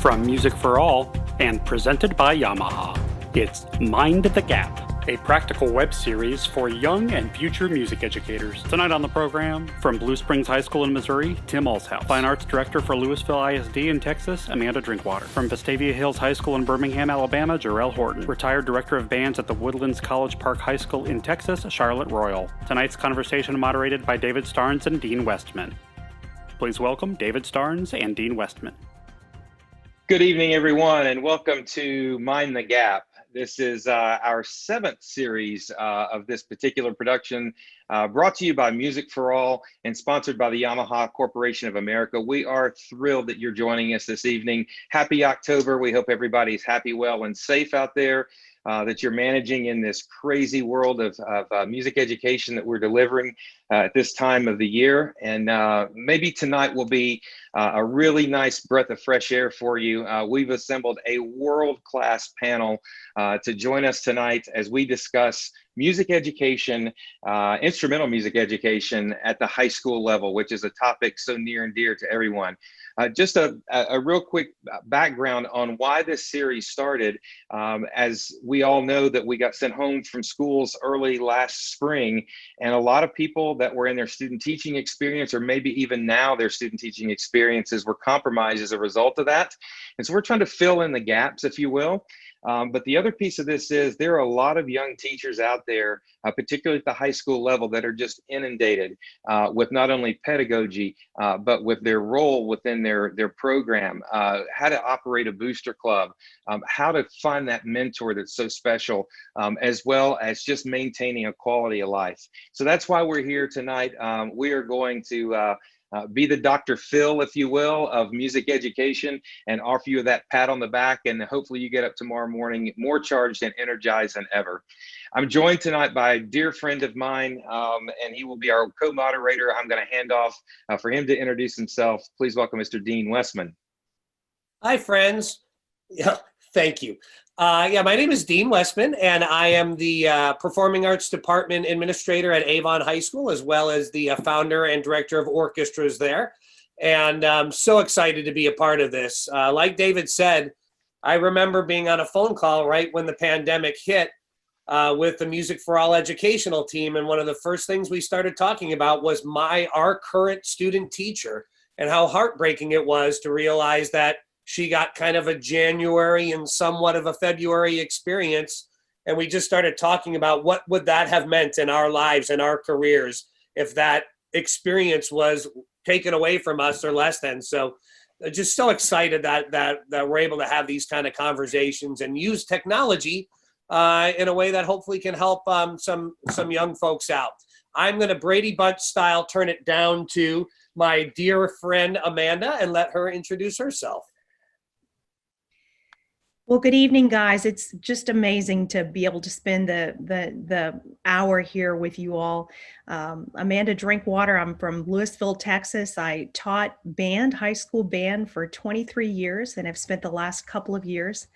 From Music for All and presented by Yamaha, it's Mind the Gap, a practical web series for young and future music educators. Tonight on the program, from Blue Springs High School in Missouri, Tim Allshouse. Fine Arts Director for Lewisville ISD in Texas, Amanda Drinkwater. From Vestavia Hills High School in Birmingham, Alabama, Jerell Horton. Retired Director of Bands at the Woodlands College Park High School in Texas, Charlotte Royall. Tonight's conversation moderated by David Starnes and Dean Westman. Please welcome David Starnes and Dean Westman. Good evening, everyone, and welcome to Mind the Gap. This is our seventh series of this particular production, brought to you by Music for All and sponsored by the Yamaha Corporation of America. We are thrilled that you're joining us this evening. Happy October. We hope everybody's happy, well, and safe out there, that you're managing in this crazy world of music education that we're delivering at this time of the year. And maybe tonight will be a really nice breath of fresh air for you. We've assembled a world-class panel to join us tonight as we discuss music education, instrumental music education at the high school level, which is a topic so near and dear to everyone. Just a real quick background on why this series started. As we all know that we got sent home from schools early last spring, and a lot of people that were in their student teaching experience, or maybe even now their student teaching experiences, were compromised as a result of that. And so we're trying to fill in the gaps, if you will. But the other piece of this is there are a lot of young teachers out there, particularly at the high school level, that are just inundated with not only pedagogy, but with their role within their program, how to operate a booster club, how to find that mentor that's so special, as well as just maintaining a quality of life. So that's why we're here tonight. We are going to be the Dr. Phil, if you will, of music education and offer you that pat on the back, and hopefully you get up tomorrow morning more charged and energized than ever. I'm joined tonight by a dear friend of mine, and he will be our co-moderator. I'm going to hand off for him to introduce himself. Please welcome Mr. Dean Westman. Hi, friends. Yeah, thank you. My name is Dean Westman, and I am the Performing Arts Department Administrator at Avon High School, as well as the founder and director of orchestras there. And I'm so excited to be a part of this. Like David said, I remember being on a phone call right when the pandemic hit with the Music for All educational team. And one of the first things we started talking about was our current student teacher, and how heartbreaking it was to realize that she got kind of a January and somewhat of a February experience. And we just started talking about what would that have meant in our lives and our careers if that experience was taken away from us or less than. So just so excited that we're able to have these kind of conversations and use technology in a way that hopefully can help some young folks out. I'm going to Brady Bunch style turn it down to my dear friend Amanda and let her introduce herself. Well, good evening, guys. It's just amazing to be able to spend the hour here with you all. Amanda Drinkwater. I'm from Lewisville, Texas. I taught high school band for 23 years and have spent the last couple of years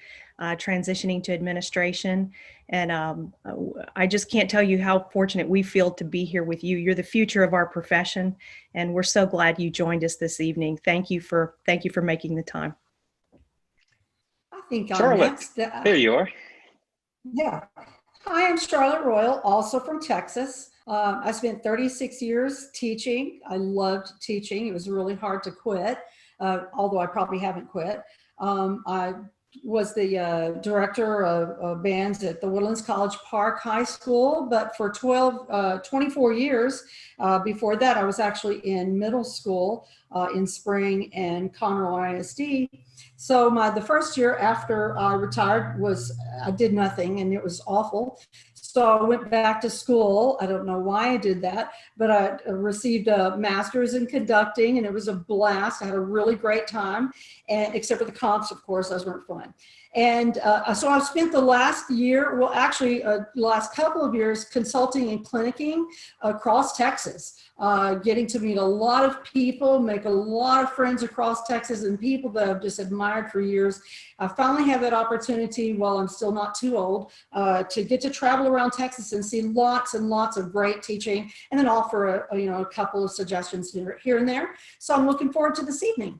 transitioning to administration. And I just can't tell you how fortunate we feel to be here with you. You're the future of our profession, and we're so glad you joined us this evening. Thank you for making the time. I think Charlotte, next. there you are. Yeah. Hi, I'm Charlotte Royall, also from Texas. I spent 36 years teaching. I loved teaching. It was really hard to quit, although I probably haven't quit. I was the director of bands at the Woodlands College Park High School, but for 24 years before that, I was actually in middle school in Spring and Conroe ISD. So the first year after I retired I did nothing, and it was awful. So I went back to school. I don't know why I did that, but I received a master's in conducting, and it was a blast. I had a really great time, and except for the comps, of course, those weren't fun. And so I've spent the last year, last couple of years consulting and clinicking across Texas, getting to meet a lot of people, make a lot of friends across Texas, and people that I've just admired for years. I finally have that opportunity, while I'm still not too old, to get to travel around Texas and see lots and lots of great teaching, and then offer a couple of suggestions here and there. So I'm looking forward to this evening.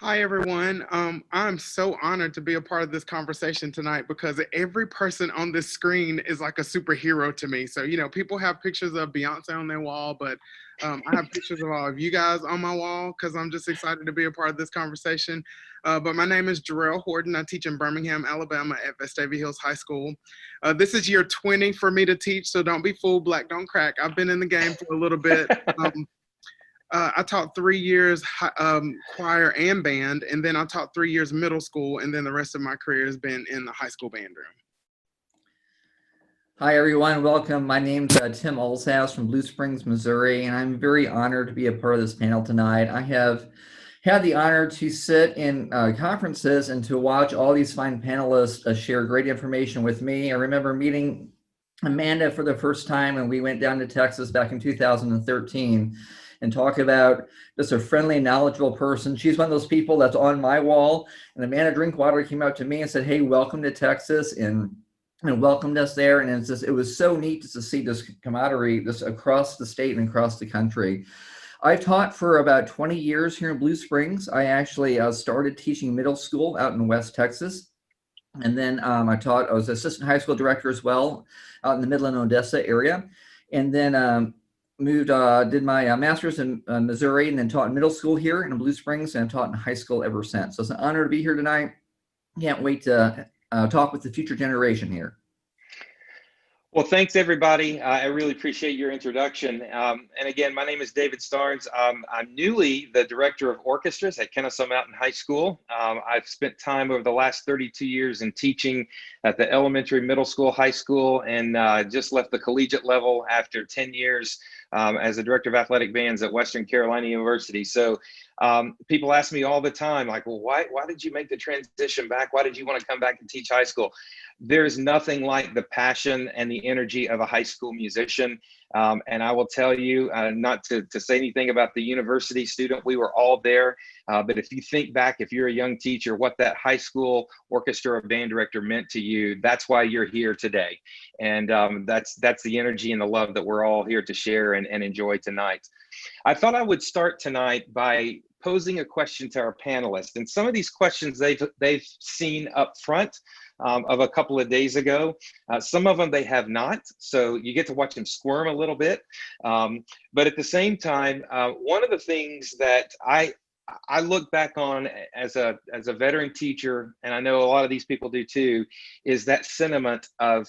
Hi, everyone. I'm so honored to be a part of this conversation tonight because every person on this screen is like a superhero to me. So, people have pictures of Beyonce on their wall, but I have pictures of all of you guys on my wall because I'm just excited to be a part of this conversation. But my name is Jerell Horton. I teach in Birmingham, Alabama at Vestavia Hills High School. This is year 20 for me to teach, so don't be fooled, black don't crack. I've been in the game for a little bit. I taught 3 years choir and band, and then I taught 3 years middle school, and then the rest of my career has been in the high school band room. Hi, everyone. Welcome. My name's Tim Allshouse from Blue Springs, Missouri, and I'm very honored to be a part of this panel tonight. I have had the honor to sit in conferences and to watch all these fine panelists share great information with me. I remember meeting Amanda for the first time when we went down to Texas back in 2013. And talk about just a friendly, knowledgeable person. She's one of those people that's on my wall. And Amanda Drinkwater came out to me and said, "Hey, welcome to Texas," and welcomed us there. And it was so neat just to see this camaraderie just across the state and across the country. I've taught for about 20 years here in Blue Springs. I actually started teaching middle school out in West Texas. And then I was assistant high school director as well out in the Midland, Odessa area. And then did my master's in Missouri, and then taught in middle school here in Blue Springs, and taught in high school ever since. So it's an honor to be here tonight. Can't wait to talk with the future generation here. Well, thanks, everybody. I really appreciate your introduction. And again, my name is David Starnes. I'm newly the director of orchestras at Kennesaw Mountain High School. I've spent time over the last 32 years in teaching at the elementary, middle school, high school, and just left the collegiate level after 10 years as a director of athletic bands at Western Carolina University. So people ask me all the time, like, well, why did you make the transition back? Why did you want to come back and teach high school? There's nothing like the passion and the energy of a high school musician. And I will tell you, not to say anything about the university student, we were all there. But if you think back, if you're a young teacher, what that high school orchestra or band director meant to you, that's why you're here today. And that's the energy and the love that we're all here to share and enjoy tonight. I thought I would start tonight by posing a question to our panelists. And some of these questions they've seen up front of a couple of days ago. Some of them they have not, so you get to watch them squirm a little bit. But at the same time, one of the things that I look back on as a veteran teacher, and I know a lot of these people do too, is that sentiment of,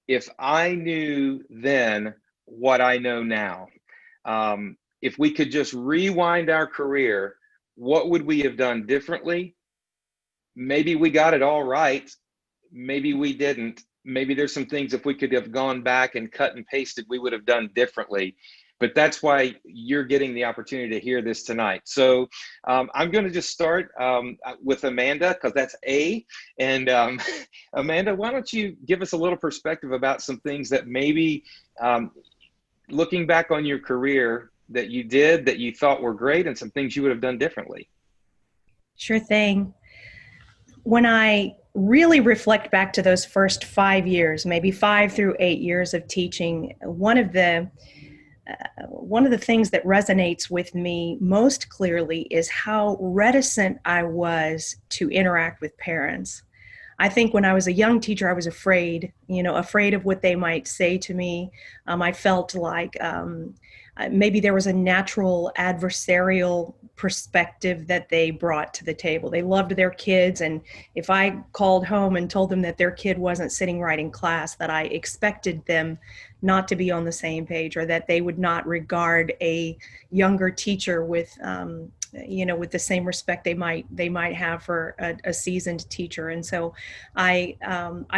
if I knew then what I know now, if we could just rewind our career, what would we have done differently? Maybe we got it all right. Maybe we didn't. Maybe there's some things, if we could have gone back and cut and pasted, we would have done differently. But that's why you're getting the opportunity to hear this tonight. So I'm going to just start with Amanda, because that's A. And Amanda, why don't you give us a little perspective about some things that maybe looking back on your career that you did that you thought were great, and some things you would have done differently. Sure thing. When I really reflect back to those first 5 years, maybe 5 through 8 years of teaching, one of the things that resonates with me most clearly is how reticent I was to interact with parents. I think when I was a young teacher, I was afraid of what they might say to me. I felt like maybe there was a natural adversarial perspective that they brought to the table. They loved their kids, and if I called home and told them that their kid wasn't sitting right in class, that I expected them not to be on the same page, or that they would not regard a younger teacher with with the same respect they might have for a seasoned teacher. And so I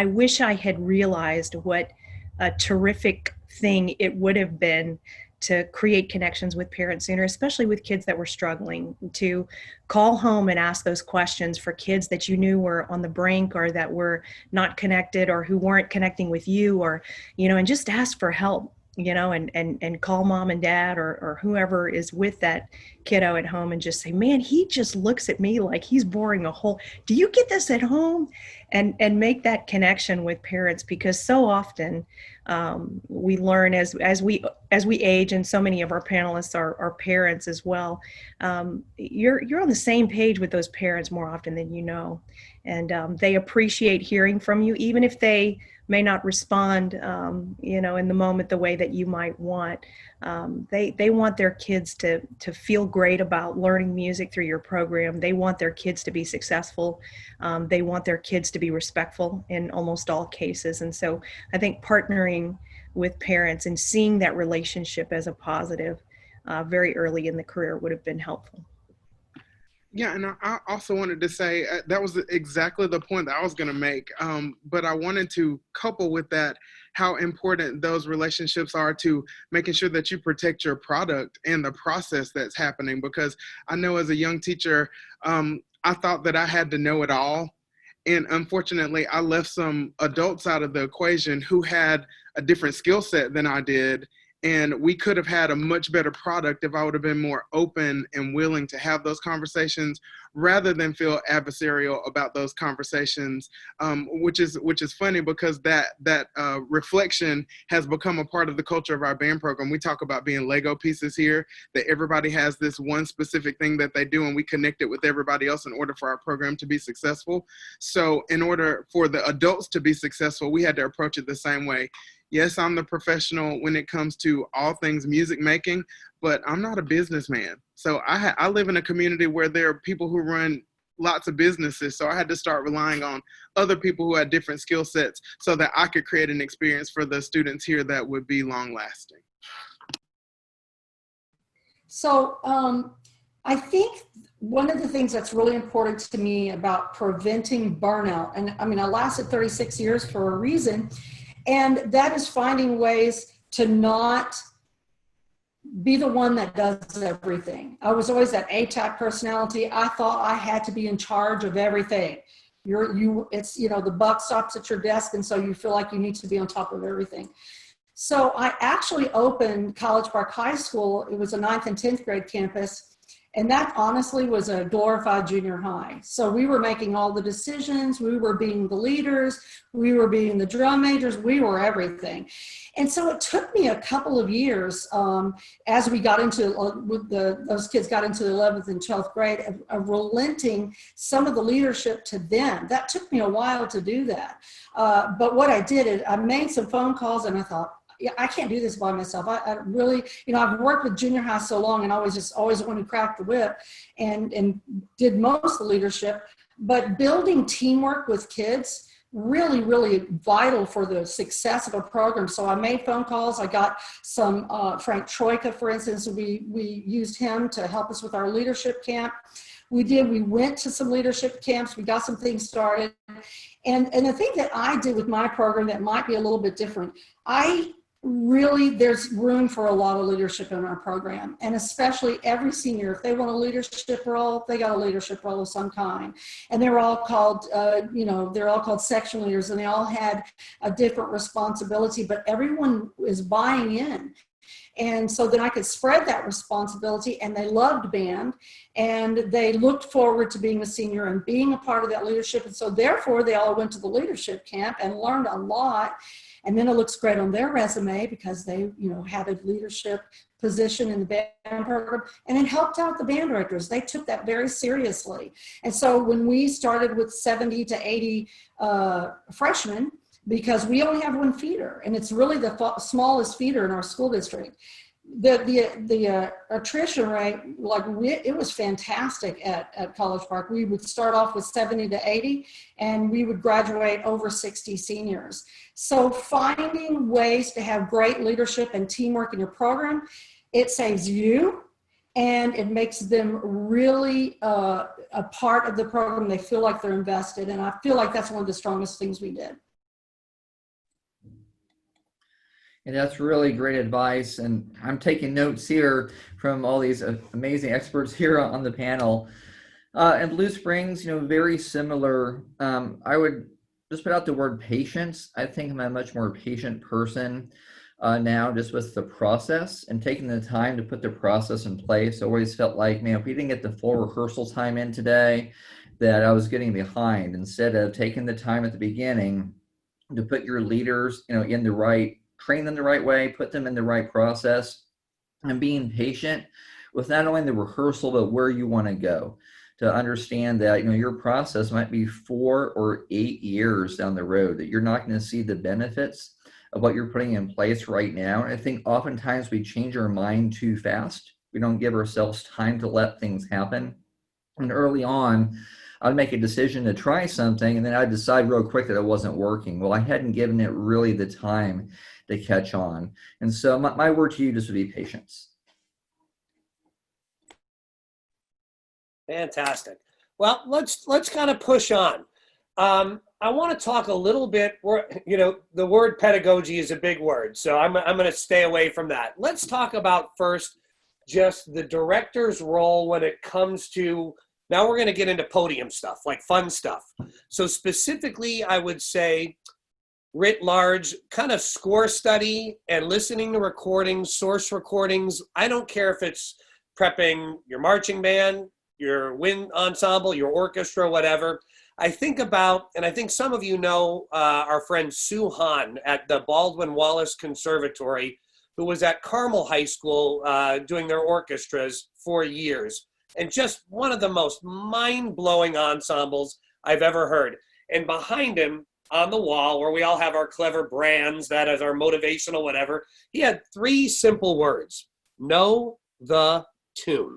wish I had realized what a terrific thing it would have been to create connections with parents sooner, especially with kids that were struggling, to call home and ask those questions for kids that you knew were on the brink, or that were not connected, or who weren't connecting with you, or, and just ask for help, and call mom and dad or whoever is with that kiddo at home, and just say, man, he just looks at me like he's boring a hole. Do you get this at home? And make that connection with parents, because so often we learn as we as we age, and so many of our panelists are parents as well, you're on the same page with those parents more often than you know. And they appreciate hearing from you, even if they may not respond, in the moment the way that you might want. They want their kids to feel great about learning music through your program. They want their kids to be successful. They want their kids to be respectful in almost all cases. And so I think partnering with parents and seeing that relationship as a positive very early in the career would have been helpful. Yeah, and I also wanted to say that was exactly the point that I was going to make. But I wanted to couple with that how important those relationships are to making sure that you protect your product and the process that's happening. Because I know as a young teacher, I thought that I had to know it all. And unfortunately, I left some adults out of the equation who had a different skill set than I did. And we could have had a much better product if I would have been more open and willing to have those conversations rather than feel adversarial about those conversations, which is funny because that reflection has become a part of the culture of our band program. We talk about being Lego pieces here, that everybody has this one specific thing that they do and we connect it with everybody else in order for our program to be successful. So in order for the adults to be successful, we had to approach it the same way. Yes, I'm the professional when it comes to all things music making, but I'm not a businessman. So I live in a community where there are people who run lots of businesses. So I had to start relying on other people who had different skill sets so that I could create an experience for the students here that would be long lasting. So I think one of the things that's really important to me about preventing burnout, and I mean, I lasted 36 years for a reason, and that is finding ways to not be the one that does everything. I was always that A-type personality. I thought I had to be in charge of everything. It's the buck stops at your desk, and so you feel like you need to be on top of everything. So I actually opened College Park High School. It was a 9th and 10th grade campus. And that honestly was a glorified junior high. So we were making all the decisions. We were being the leaders. We were being the drum majors. We were everything. And so it took me a couple of years as we got into, those kids got into the 11th and 12th grade of relenting some of the leadership to them. That took me a while to do that. But what I did is I made some phone calls and I thought, yeah, I can't do this by myself. I really, I've worked with junior high so long and always wanted to crack the whip and did most of the leadership, but building teamwork with kids, really, really vital for the success of a program. So I made phone calls. I got some, Frank Troika, for instance, we used him to help us with our leadership camp. We went to some leadership camps. We got some things started. And the thing that I did with my program that might be a little bit different, there's room for a lot of leadership in our program, and especially every senior, if they want a leadership role, they got a leadership role of some kind. And they're all called, they're all called section leaders, and they all had a different responsibility, but everyone is buying in. And so then I could spread that responsibility, and they loved band, and they looked forward to being a senior and being a part of that leadership. And so therefore they all went to the leadership camp and learned a lot. And then it looks great on their resume because they, had a leadership position in the band program, and it helped out the band directors. They took that very seriously. And so when we started with 70 to 80 freshmen, because we only have one feeder, and it's really the smallest feeder in our school district, the attrition rate, it was fantastic at College Park. We would start off with 70 to 80, and we would graduate over 60 seniors. So finding ways to have great leadership and teamwork in your program, it saves you, and it makes them really a part of the program. They feel like they're invested, and I feel like that's one of the strongest things we did. And that's really great advice. And I'm taking notes here from all these amazing experts here on the panel. And Blue Springs, very similar. I would just put out the word patience. I think I'm a much more patient person now, just with the process and taking the time to put the process in place. I always felt like, man, if we didn't get the full rehearsal time in today, that I was getting behind. Instead of taking the time at the beginning to put your leaders, in the right train them the right way, put them in the right process, and being patient with not only the rehearsal, but where you want to go, to understand that, your process might be 4 or 8 years down the road, that you're not going to see the benefits of what you're putting in place right now. And I think oftentimes we change our mind too fast. We don't give ourselves time to let things happen. And early on, I'd make a decision to try something, and then I'd decide real quick that it wasn't working. Well, I hadn't given it really the time to catch on. And so my word to you just would be patience. Fantastic. Well, let's kind of push on. I want to talk a little bit. The word pedagogy is a big word, so I'm going to stay away from that. Let's talk about first just the director's role when it comes to. Now we're going to get into podium stuff, like fun stuff. So specifically, I would say, writ large, kind of score study and listening to recordings, source recordings. I don't care if it's prepping your marching band, your wind ensemble, your orchestra, whatever. I think about, and I think some of you know our friend Sue Hahn at the Baldwin Wallace Conservatory, who was at Carmel High School doing their orchestras for years. And just one of the most mind-blowing ensembles I've ever heard. And behind him on the wall, where we all have our clever brands, that is our motivational whatever, he had 3 simple words: know the tune.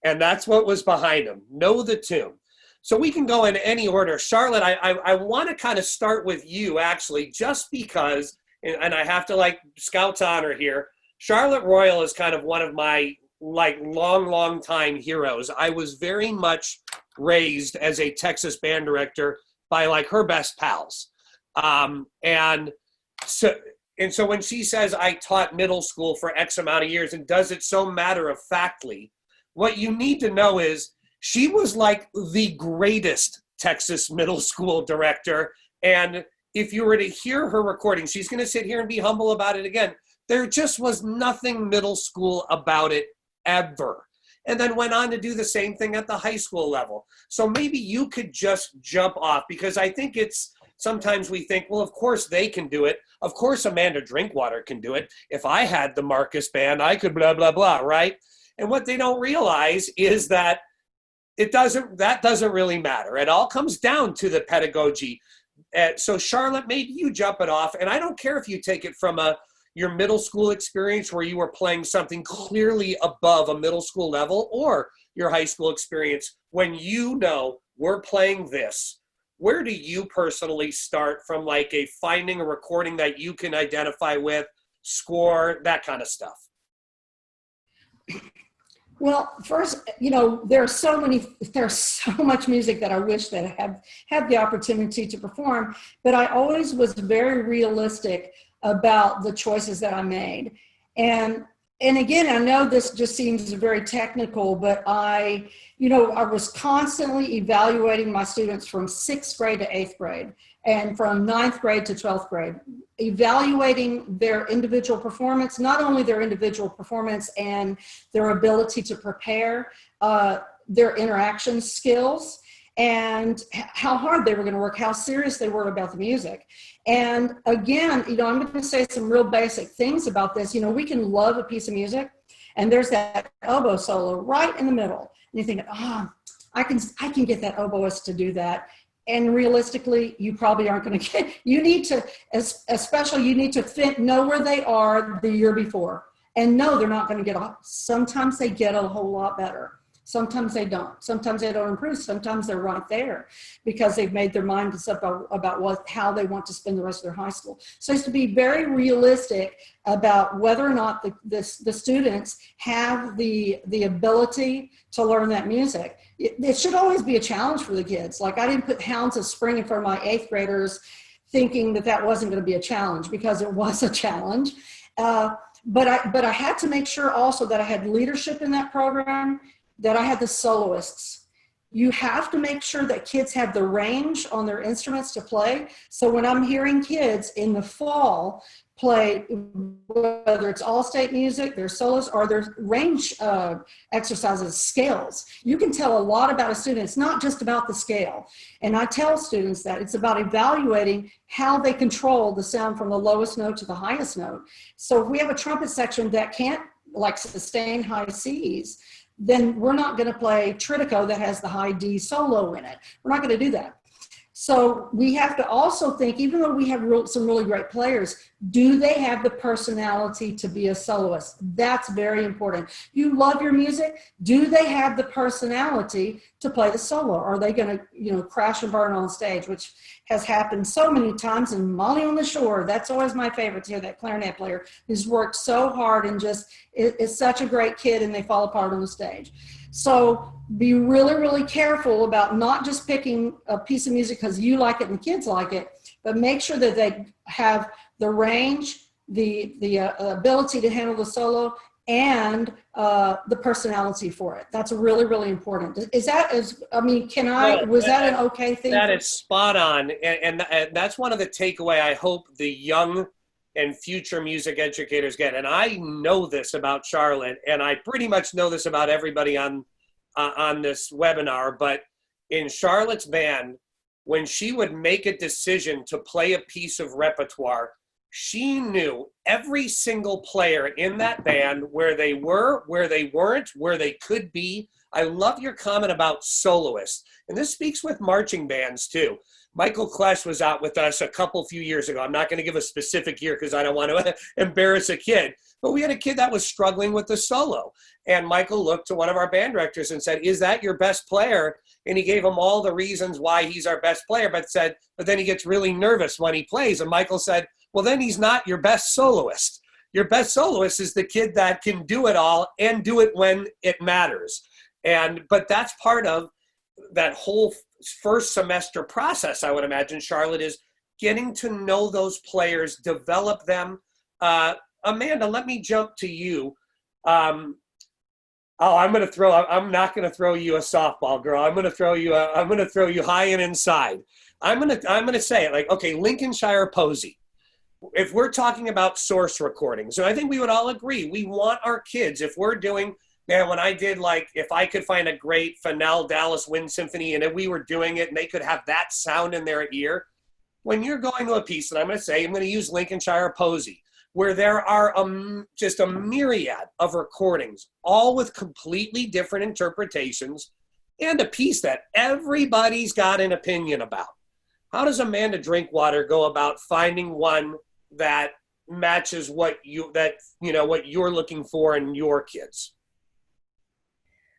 And that's what was behind him. Know the tune. So we can go in any order. Charlotte, I want to kind of start with you, actually, just because, and I have to Scout's honor here, Charlotte Royall is kind of one of my long time heroes. I was very much raised as a Texas band director by her best pals. And so when she says I taught middle school for X amount of years and does it so matter-of-factly, what you need to know is she was the greatest Texas middle school director. And if you were to hear her recording, she's going to sit here and be humble about it again. There just was nothing middle school about it ever. And then went on to do the same thing at the high school level. So maybe you could just jump off, because I think sometimes we think, well, of course they can do it. Of course Amanda Drinkwater can do it. If I had the Marcus band, I could blah, blah, blah, right? And what they don't realize is that that doesn't really matter. It all comes down to the pedagogy. So Charlotte, maybe you jump it off, and I don't care if you take it from your middle school experience where you were playing something clearly above a middle school level, or your high school experience when we're playing this. Where do you personally start from finding a recording that you can identify with, score, that kind of stuff? Well, first, there's so much music that I wish that I have had the opportunity to perform, but I always was very realistic about the choices that I made. And again, I know this just seems very technical, but I was constantly evaluating my students from 6th grade to 8th grade and from 9th grade to 12th grade, evaluating their individual performance, not only their individual performance and their ability to prepare, their interaction skills, and how hard they were going to work, how serious they were about the music. And again, I'm going to say some real basic things about this. We can love a piece of music, and there's that oboe solo right in the middle. And you think, I can get that oboist to do that. And realistically, you probably aren't going to get, you need to know where they are the year before. And no, they're not going to get off. Sometimes they get a whole lot better. Sometimes they don't. Sometimes they don't improve. Sometimes they're right there because they've made their minds up about how they want to spend the rest of their high school. So it's to be very realistic about whether or not the students have the ability to learn that music. It should always be a challenge for the kids. I didn't put Hounds of Spring in front of my 8th graders thinking that wasn't going to be a challenge, because it was a challenge. But I had to make sure also that I had leadership in that program, that I had the soloists You have to make sure that kids have the range on their instruments to play. So when I'm hearing kids in the fall play, whether it's all state music, their solos, or their range exercises, scales, you can tell a lot about a student. It's not just about the scale. And I tell students that it's about evaluating how they control the sound from the lowest note to the highest note. So if we have a trumpet section that can't like sustain high C's, then we're not going to play Tritico that has the high D solo in it. We're not going to do that. So we have to also think, even though we have some really great players, do they have the personality to be a soloist? That's very important. You love your music. Do they have the personality to play the solo? Are they going to, crash and burn on stage, which has happened so many times. And Molly on the Shore, that's always my favorite to hear, that clarinet player who's worked so hard and just is such a great kid, and they fall apart on the stage. So be really, really careful about not just picking a piece of music because you like it and the kids like it, but make sure that they have the range, the ability to handle the solo, and the personality for it. That's really, really important. Was that an okay thing? That is spot on. And that's one of the takeaway I hope the young and future music educators get. And I know this about Charlotte, and I pretty much know this about everybody on this webinar, but in Charlotte's band, when she would make a decision to play a piece of repertoire, she knew every single player in that band, where they were, where they weren't, where they could be. I love your comment about soloists. And this speaks with marching bands too. Michael Klesch was out with us a few years ago. I'm not going to give a specific year because I don't want to embarrass a kid. But we had a kid that was struggling with the solo. And Michael looked to one of our band directors and said, "Is that your best player?" And he gave him all the reasons why he's our best player, but then he gets really nervous when he plays. And Michael said, "Well, then he's not your best soloist. Your best soloist is the kid that can do it all and do it when it matters." But that's part of that whole first semester process, I would imagine, Charlotte, is getting to know those players, develop them. Amanda, let me jump to you. I'm not going to throw you a softball, girl. I'm going to throw you high and inside. I'm going to say it like, okay, Lincolnshire Posey. If we're talking about source recordings, and I think we would all agree, we want our kids, if we're doing, man, when I did, if I could find a great Fennell Dallas Wind Symphony and if we were doing it and they could have that sound in their ear, when you're going to a piece, and I'm going to use Lincolnshire Posey, where there are just a myriad of recordings, all with completely different interpretations, and a piece that everybody's got an opinion about. How does Amanda Drinkwater go about finding one that matches what you're looking for in your kids?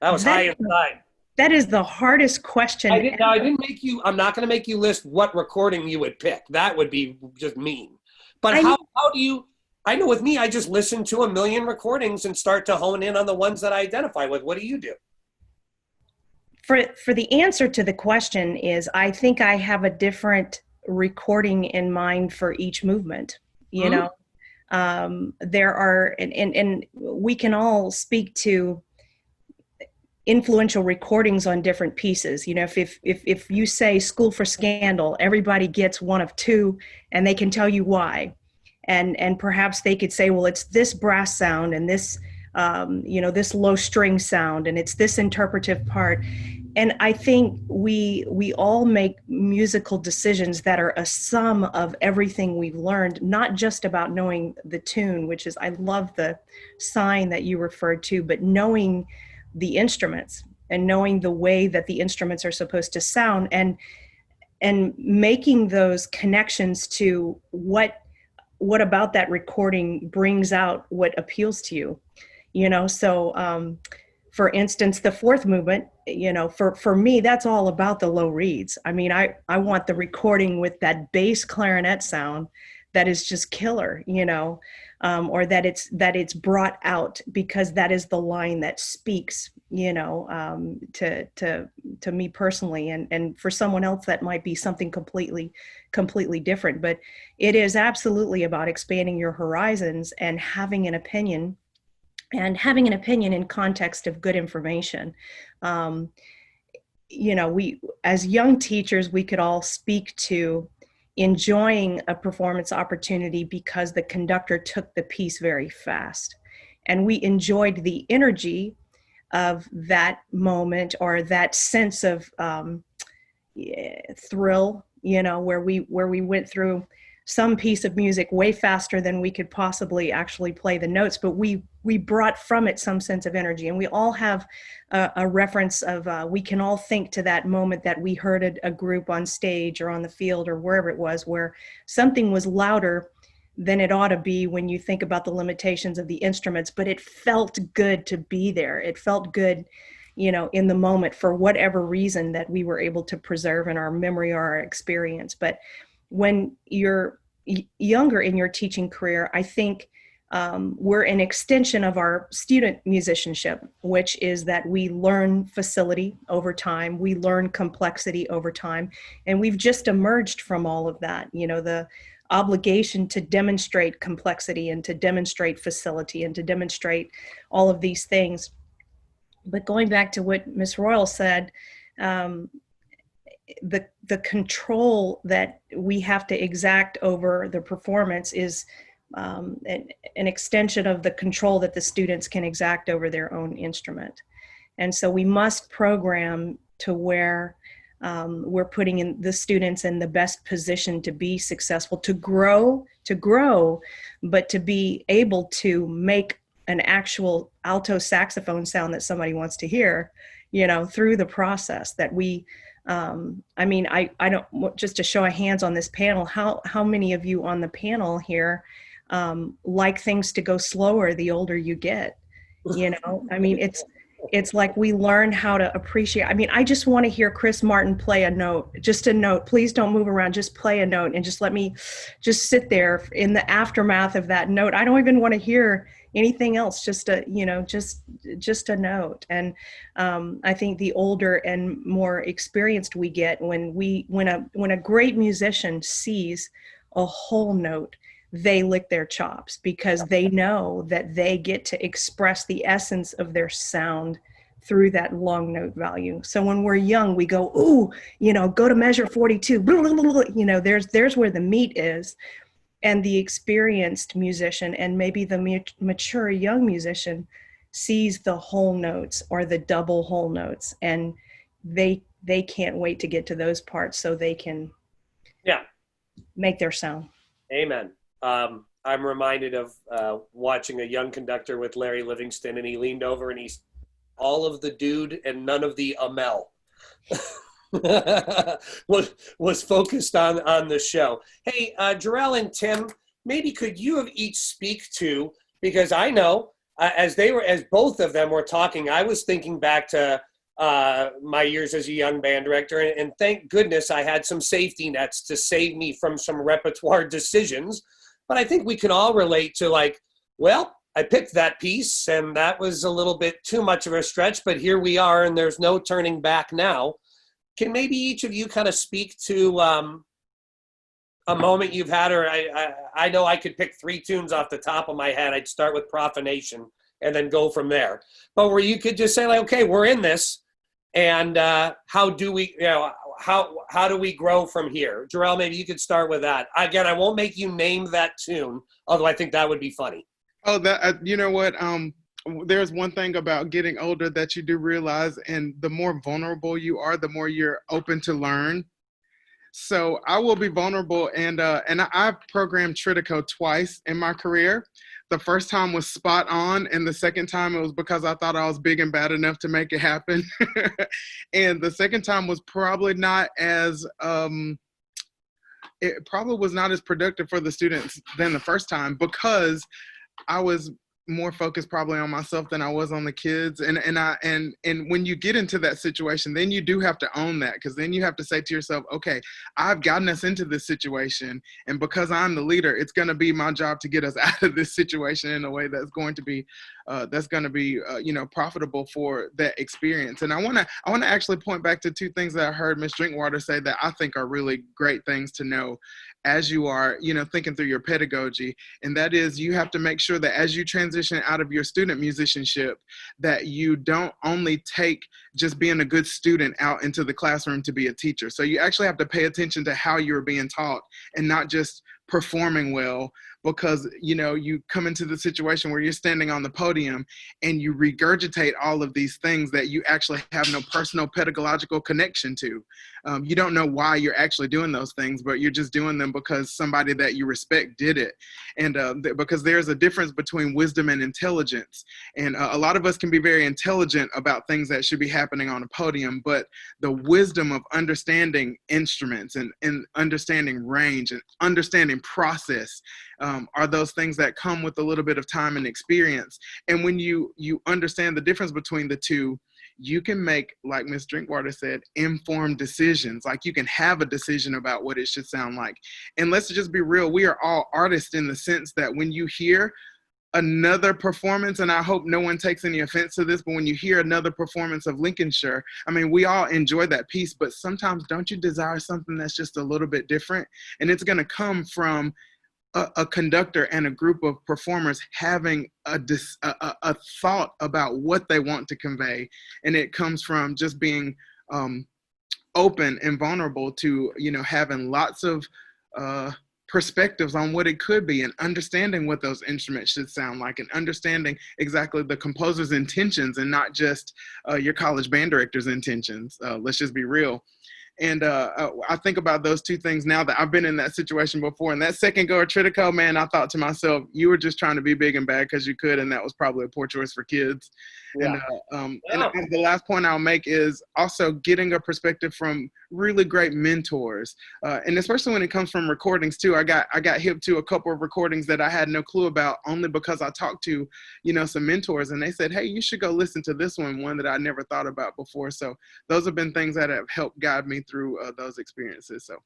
That was high inside. That is the hardest question. I'm not going to make you list what recording you would pick. That would be just mean. But how do you, I know with me, I just listen to a million recordings and start to hone in on the ones that I identify with. What do you do? For the answer to the question is, I think I have a different recording in mind for each movement. There are, and we can all speak to influential recordings on different pieces. If you say School for Scandal, everybody gets one of two, and they can tell you why. And perhaps they could say, well, it's this brass sound and this, this low string sound, and it's this interpretive part. And I think we all make musical decisions that are a sum of everything we've learned, not just about knowing the tune, which is, I love the sign that you referred to, but knowing the instruments and knowing the way that the instruments are supposed to sound, and making those connections to what about that recording brings out what appeals to you. So for instance, the fourth movement, for me, that's all about the low reeds. I mean, I want the recording with that bass clarinet sound that is just killer, or that it's brought out because that is the line that speaks, to me personally, and for someone else that might be something completely different. But it is absolutely about expanding your horizons and having an opinion in context of good information. we, as young teachers, we could all speak to enjoying a performance opportunity because the conductor took the piece very fast. And we enjoyed the energy of that moment, or that sense of thrill, where we went through some piece of music way faster than we could possibly actually play the notes, but we brought from it some sense of energy. And we all have a reference of, we can all think to that moment that we heard a group on stage or on the field or wherever it was, where something was louder than it ought to be when you think about the limitations of the instruments, but it felt good to be there. It felt good, in the moment, for whatever reason that we were able to preserve in our memory or our experience. But when you're younger in your teaching career, I think we're an extension of our student musicianship, which is that we learn facility over time, we learn complexity over time, and we've just emerged from all of that. The obligation to demonstrate complexity and to demonstrate facility and to demonstrate all of these things. But going back to what Ms. Royall said, the control that we have to exact over the performance is an extension of the control that the students can exact over their own instrument. And so we must program to where we're putting in the students in the best position to be successful, to grow, but to be able to make an actual alto saxophone sound that somebody wants to hear, through the process that we, I don't, just to show of hands on this panel, how many of you on the panel here like things to go slower the older you get? It's like we learn how to appreciate. I just want to hear Chris Martin play a note, just a note. Please don't move around, just play a note and just let me just sit there in the aftermath of that note. I don't even want to hear anything else, just a note. And I think the older and more experienced we get, when a great musician sees a whole note, they lick their chops, because they know that they get to express the essence of their sound through that long note value. So when we're young, we go, ooh, go to measure 42, there's where the meat is. And the experienced musician and maybe the mature young musician sees the whole notes or the double whole notes, and they can't wait to get to those parts so they can make their sound. Amen. I'm reminded of watching a young conductor with Larry Livingston, and he leaned over and he's all of the dude and none of the Amel. was focused on the show. Hey, Jerell and Tim, maybe could you have each speak to, because I know as both of them were talking, I was thinking back to my years as a young band director, and thank goodness I had some safety nets to save me from some repertoire decisions. But I think we can all relate to, like, well, I picked that piece and that was a little bit too much of a stretch, but here we are and there's no turning back now. Can maybe each of you kind of speak to a moment you've had, or I know I could pick 3 tunes off the top of my head. I'd start with Profanation and then go from there. But where you could just say, like, okay, we're in this, and how do we, how do we grow from here? Jerell, maybe you could start with that. Again, I won't make you name that tune, although I think that would be funny. Oh, that you know what? There's one thing about getting older that you do realize, and the more vulnerable you are, the more you're open to learn. So I will be vulnerable, and I've programmed Tritico twice in my career. The first time was spot on, and the second time it was because I thought I was big and bad enough to make it happen. And the second time was probably not as it probably was not as productive for the students than the first time, because I was more focused probably on myself than I was on the kids. And when you get into that situation, then you do have to own that, because then you have to say to yourself, okay, I've gotten us into this situation, and because I'm the leader, it's going to be my job to get us out of this situation in a way that's going to be profitable for that experience. And I want to actually point back to 2 things that I heard Ms. Drinkwater say that I think are really great things to know as you are, thinking through your pedagogy. And that is, you have to make sure that as you transition out of your student musicianship, that you don't only take just being a good student out into the classroom to be a teacher. So you actually have to pay attention to how you're being taught and not just performing well, because you come into the situation where you're standing on the podium and you regurgitate all of these things that you actually have no personal pedagogical connection to. You don't know why you're actually doing those things, but you're just doing them because somebody that you respect did it. And because there's a difference between wisdom and intelligence. And a lot of us can be very intelligent about things that should be happening on a podium, but the wisdom of understanding instruments and understanding range and understanding process are those things that come with a little bit of time and experience. And when you understand the difference between the two, you can make, like Ms. Drinkwater said, informed decisions. Like you can have a decision about what it should sound like. And let's just be real, we are all artists in the sense that when you hear another performance, and I hope no one takes any offense to this, but when you hear another performance of Lincolnshire, I mean, we all enjoy that piece, but sometimes don't you desire something that's just a little bit different? And it's going to come from a conductor and a group of performers having a thought about what they want to convey. And it comes from just being open and vulnerable to, having lots of perspectives on what it could be and understanding what those instruments should sound like and understanding exactly the composer's intentions and not just your college band director's intentions. Let's just be real. And I think about those two things now that I've been in that situation before. And that second go at Tritico, man, I thought to myself, you were just trying to be big and bad because you could, and that was probably a poor choice for kids. Yeah. And the last point I'll make is also getting a perspective from really great mentors, and especially when it comes from recordings too. I got hip to a couple of recordings that I had no clue about, only because I talked to some mentors, and they said, hey, you should go listen to this one that I never thought about before. So those have been things that have helped guide me through those experiences. So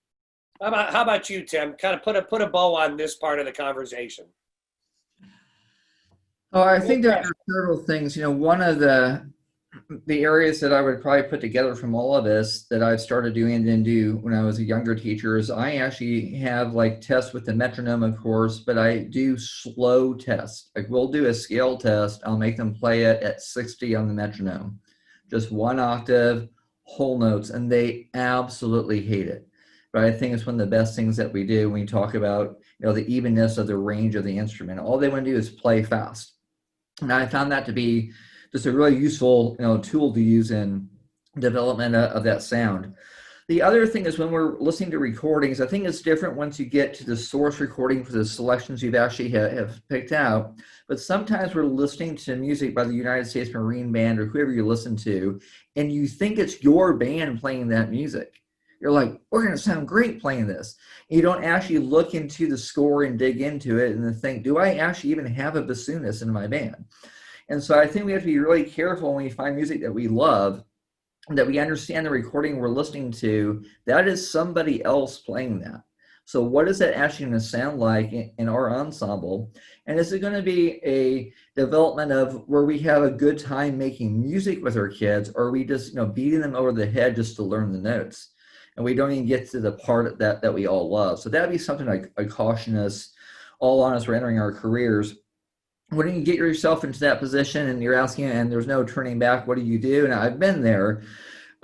how about you, Tim? Kind of put a bow on this part of the conversation. Oh, I think there are several things. One of the areas that I would probably put together from all of this that I've started doing and do when I was a younger teacher is I actually have like tests with the metronome, of course, but I do slow tests. Like we'll do a scale test. I'll make them play it at 60 on the metronome, just one octave, whole notes, and they absolutely hate it. But I think it's one of the best things that we do when we talk about the evenness of the range of the instrument. All they want to do is play fast. And I found that to be just a really useful tool to use in development of that sound. The other thing is when we're listening to recordings, I think it's different once you get to the source recording for the selections you've actually have picked out. But sometimes we're listening to music by the United States Marine Band or whoever you listen to, and you think it's your band playing that music. You're like, we're going to sound great playing this. You don't actually look into the score and dig into it and then think, do I actually even have a bassoonist in my band? And so I think we have to be really careful when we find music that we love, that we understand the recording we're listening to, that is somebody else playing that. So what is that actually going to sound like in our ensemble? And is it going to be a development of where we have a good time making music with our kids, or are we just beating them over the head just to learn the notes? And we don't even get to the part that we all love. So that'd be something I caution us all on as we're entering our careers. When you get yourself into that position and you're asking, and there's no turning back, what do you do? And I've been there.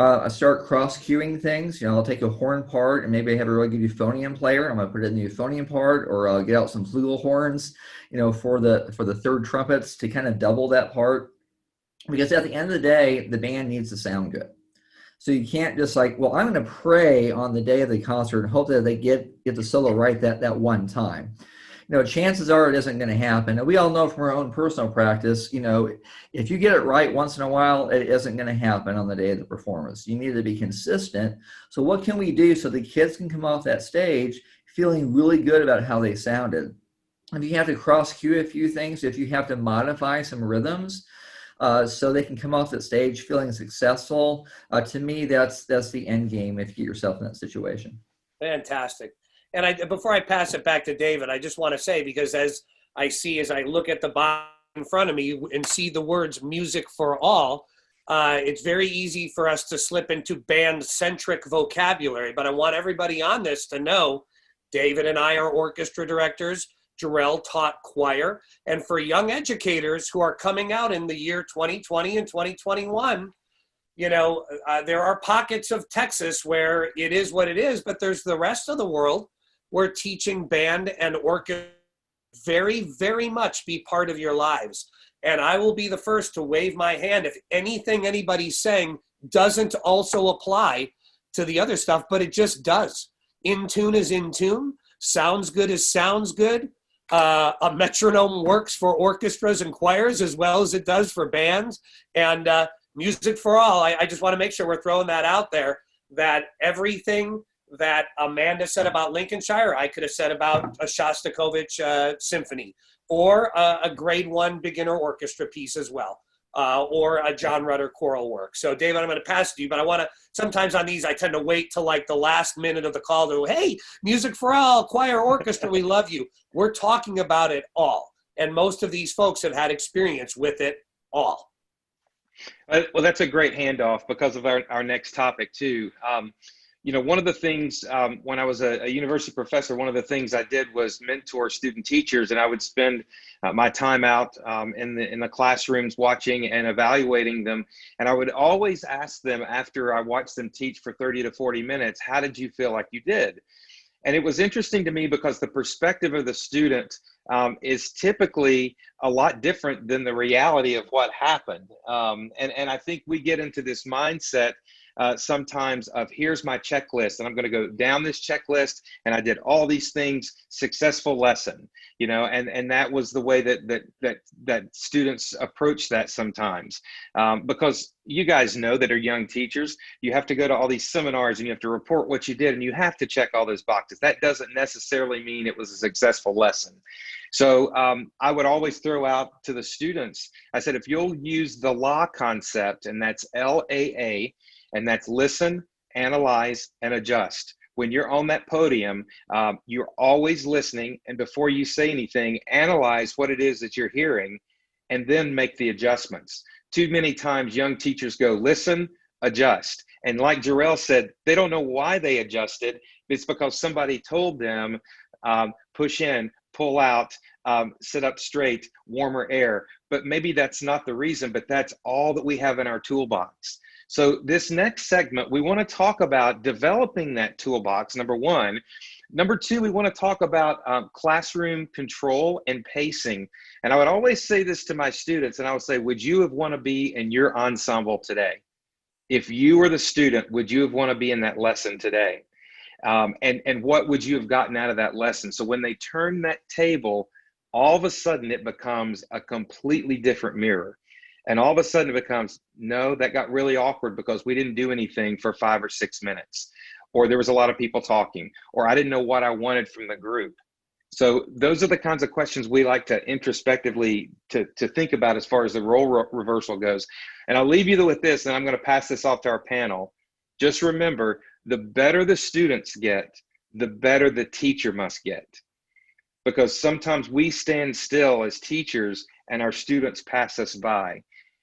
I start cross-cueing things. I'll take a horn part and maybe I have a really good euphonium player. I'm going to put it in the euphonium part, or I'll get out some flugelhorns, for the third trumpets to kind of double that part. Because at the end of the day, the band needs to sound good. So you can't just like, well, I'm going to pray on the day of the concert and hope that they get the solo right that one time. Chances are it isn't going to happen. And we all know from our own personal practice, if you get it right once in a while, it isn't going to happen on the day of the performance. You need to be consistent. So what can we do so the kids can come off that stage feeling really good about how they sounded? If you have to cross-cue a few things, if you have to modify some rhythms, so they can come off the stage feeling successful. To me, that's the end game if you get yourself in that situation. Fantastic. And before I pass it back to David, I just want to say, because as I look at the box in front of me and see the words music for all, it's very easy for us to slip into band-centric vocabulary. But I want everybody on this to know David and I are orchestra directors. Jerell taught choir. And for young educators who are coming out in the year 2020 and 2021, There are pockets of Texas where it is what it is, but there's the rest of the world where teaching band and orchestra very, very much be part of your lives. And I will be the first to wave my hand if anything anybody's saying doesn't also apply to the other stuff, but it just does. In tune is in tune. Sounds good is sounds good. A metronome works for orchestras and choirs as well as it does for bands. And music for all. I just want to make sure we're throwing that out there, that everything that Amanda said about Lincolnshire, I could have said about a Shostakovich symphony, or a grade 1 beginner orchestra piece as well, or a John Rutter choral work. So David, I'm going to pass to you, but I want to, sometimes on these, I tend to wait till like the last minute of the call to, hey, music for all, choir, orchestra, we love you. We're talking about it all. And most of these folks have had experience with it all. Well, that's a great handoff because of our next topic too. One of the things when I was a university professor, one of the things I did was mentor student teachers, and I would spend my time out in the classrooms watching and evaluating them. And I would always ask them after I watched them teach for 30 to 40 minutes, how did you feel like you did? And it was interesting to me because the perspective of the student is typically a lot different than the reality of what happened. And I think we get into this mindset sometimes of, here's my checklist and I'm going to go down this checklist and I did all these things, successful lesson, and that was the way that students approach that sometimes, because you guys know that are young teachers, you have to go to all these seminars and you have to report what you did and you have to check all those boxes. That doesn't necessarily mean it was a successful lesson. So I would always throw out to the students, I said, if you'll use the LAA concept, and that's LAA, and that's listen, analyze, and adjust. When you're on that podium, you're always listening, and before you say anything, analyze what it is that you're hearing, and then make the adjustments. Too many times young teachers go, listen, adjust. And like Jerell said, they don't know why they adjusted. It's because somebody told them, push in, pull out, sit up straight, warmer air. But maybe that's not the reason, but that's all that we have in our toolbox. So this next segment, we want to talk about developing that toolbox, number one. Number two, we want to talk about classroom control and pacing. And I would always say this to my students, and I would say, would you have want to be in your ensemble today? If you were the student, would you have want to be in that lesson today? And what would you have gotten out of that lesson? So when they turn that table, all of a sudden it becomes a completely different mirror. And all of a sudden it becomes, no, that got really awkward because we didn't do anything for 5 or 6 minutes, or there was a lot of people talking, or I didn't know what I wanted from the group. So those are the kinds of questions we like to introspectively to think about as far as the role reversal goes. And I'll leave you with this, and I'm going to pass this off to our panel. Just remember, the better the students get, the better the teacher must get. Because sometimes we stand still as teachers and our students pass us by.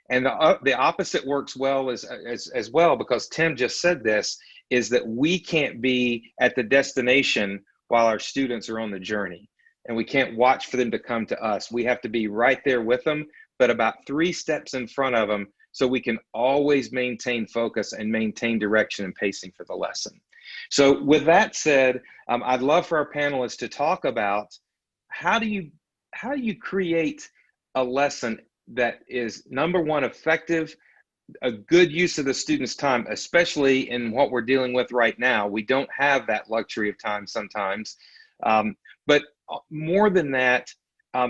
And the opposite works well as well, because Tim just said this, is that we can't be at the destination while our students are on the journey. And we can't watch for them to come to us. We have to be right there with them, but about 3 steps in front of them, so we can always maintain focus and maintain direction and pacing for the lesson. So with that said, I'd love for our panelists to talk about how do you create a lesson that is, number one, effective, a good use of the student's time, especially in what we're dealing with right now. We don't have that luxury of time sometimes. But more than that,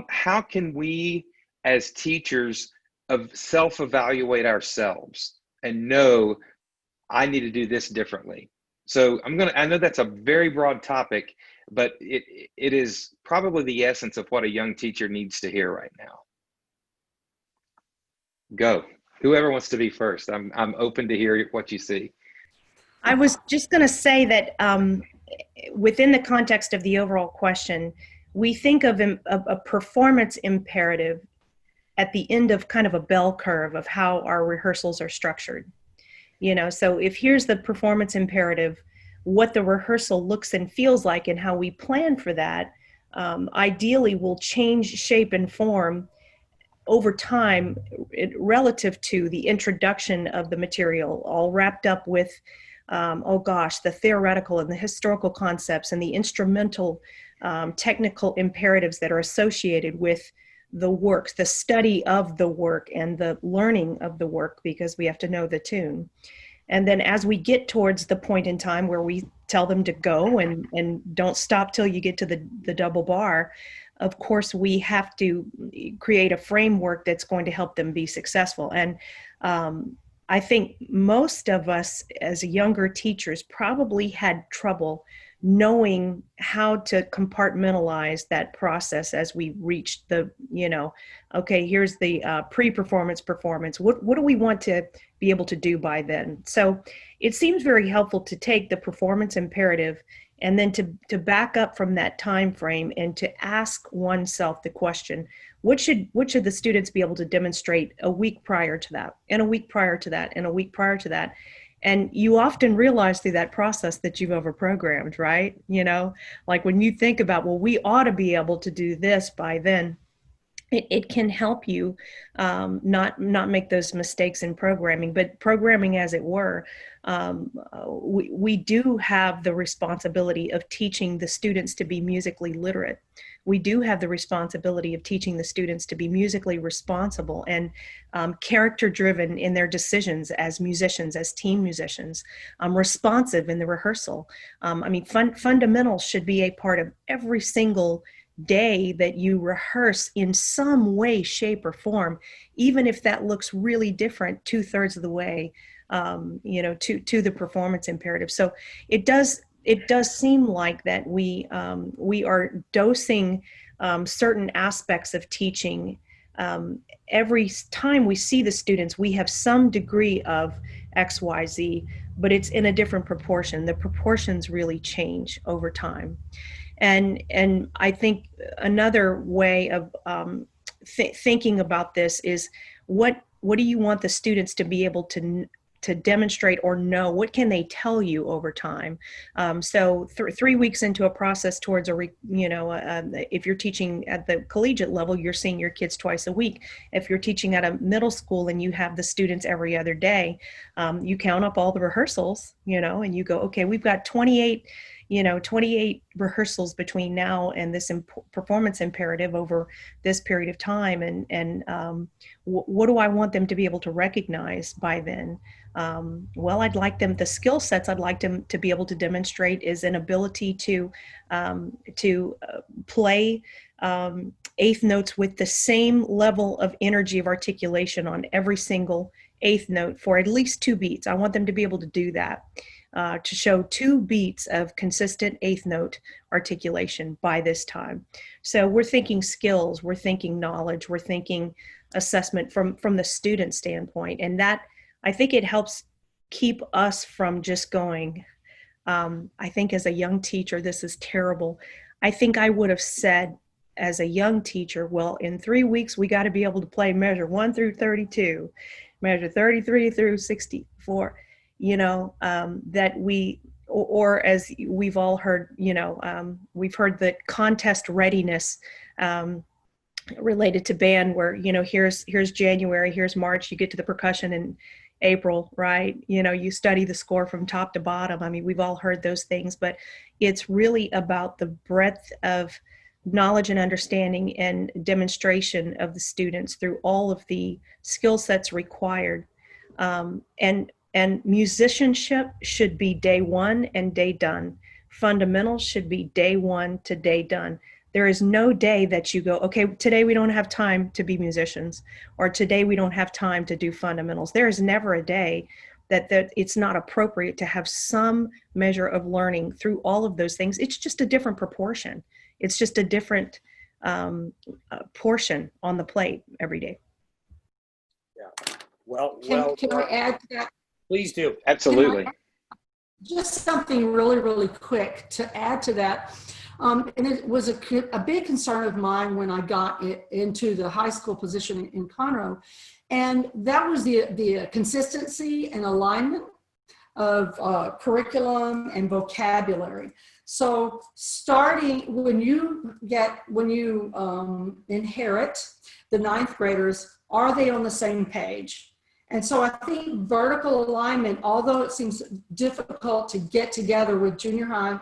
how can we as teachers self-evaluate ourselves and know, I need to do this differently? So I know that's a very broad topic, but it is probably the essence of what a young teacher needs to hear right now. Go. Whoever wants to be first. I'm open to hear what you see. I was just going to say that within the context of the overall question, we think of a performance imperative at the end of kind of a bell curve of how our rehearsals are structured. So if here's the performance imperative, what the rehearsal looks and feels like and how we plan for that, ideally will change shape and form over time, relative to the introduction of the material, all wrapped up with, oh gosh, the theoretical and the historical concepts and the instrumental technical imperatives that are associated with the works, the study of the work and the learning of the work, because we have to know the tune. And then as we get towards the point in time where we tell them to go and don't stop till you get to the double bar, of course, we have to create a framework that's going to help them be successful. And I think most of us as younger teachers probably had trouble knowing how to compartmentalize that process as we reached the, okay, here's the pre-performance performance. What do we want to be able to do by then? So it seems very helpful to take the performance imperative and then to back up from that time frame and to ask oneself the question, what should the students be able to demonstrate a week prior to that, and a week prior to that, and a week prior to that? And you often realize through that process that you've overprogrammed, right? Like when you think about, well, we ought to be able to do this by then, it can help you not make those mistakes in programming, but programming as it were. We do have the responsibility of teaching the students to be musically literate. We do have the responsibility of teaching the students to be musically responsible and character-driven in their decisions as musicians, as team musicians, responsive in the rehearsal. Fundamentals should be a part of every single day that you rehearse in some way, shape, or form, even if that looks really different 2/3 of the way, to the performance imperative. So it does seem like that we are dosing certain aspects of teaching. Every time we see the students, we have some degree of XYZ, but it's in a different proportion. The proportions really change over time. And I think another way of thinking about this is what do you want the students to be able to demonstrate or know? What can they tell you over time? So 3 weeks into a process towards if you're teaching at the collegiate level, you're seeing your kids twice a week. If you're teaching at a middle school and you have the students every other day, you count up all the rehearsals, and you go, okay, we've got 28 rehearsals between now and this performance imperative over this period of time. And what do I want them to be able to recognize by then? Well, I'd like them, the skill sets I'd like them to be able to demonstrate is an ability to play eighth notes with the same level of energy of articulation on every single eighth note for at least 2 beats. I want them to be able to do that. To show 2 beats of consistent eighth note articulation by this time. So we're thinking skills, we're thinking knowledge, we're thinking assessment from the student standpoint. And that, I think it helps keep us from just going, I think as a young teacher, this is terrible. I think I would have said as a young teacher, well, in 3 weeks, we got to be able to play measure 1 through 32, measure 33 through 64. That we, or as we've all heard, we've heard the contest readiness related to band where, here's January, here's March, you get to the percussion in April, right? You study the score from top to bottom. We've all heard those things, but it's really about the breadth of knowledge and understanding and demonstration of the students through all of the skill sets required. And musicianship should be day one and day done. Fundamentals should be day one to day done. There is no day that you go, okay, today we don't have time to be musicians, or today we don't have time to do fundamentals. There is never a day that it's not appropriate to have some measure of learning through all of those things. It's just a different proportion. It's just a different portion on the plate every day. Yeah. Well, can I add to that? Please do. Absolutely. Just something really, really quick to add to that. And it was a big concern of mine when I got into the high school position in Conroe. And that was the consistency and alignment curriculum and vocabulary. So starting when you inherit the ninth graders, are they on the same page? And so I think vertical alignment, although it seems difficult to get together with junior high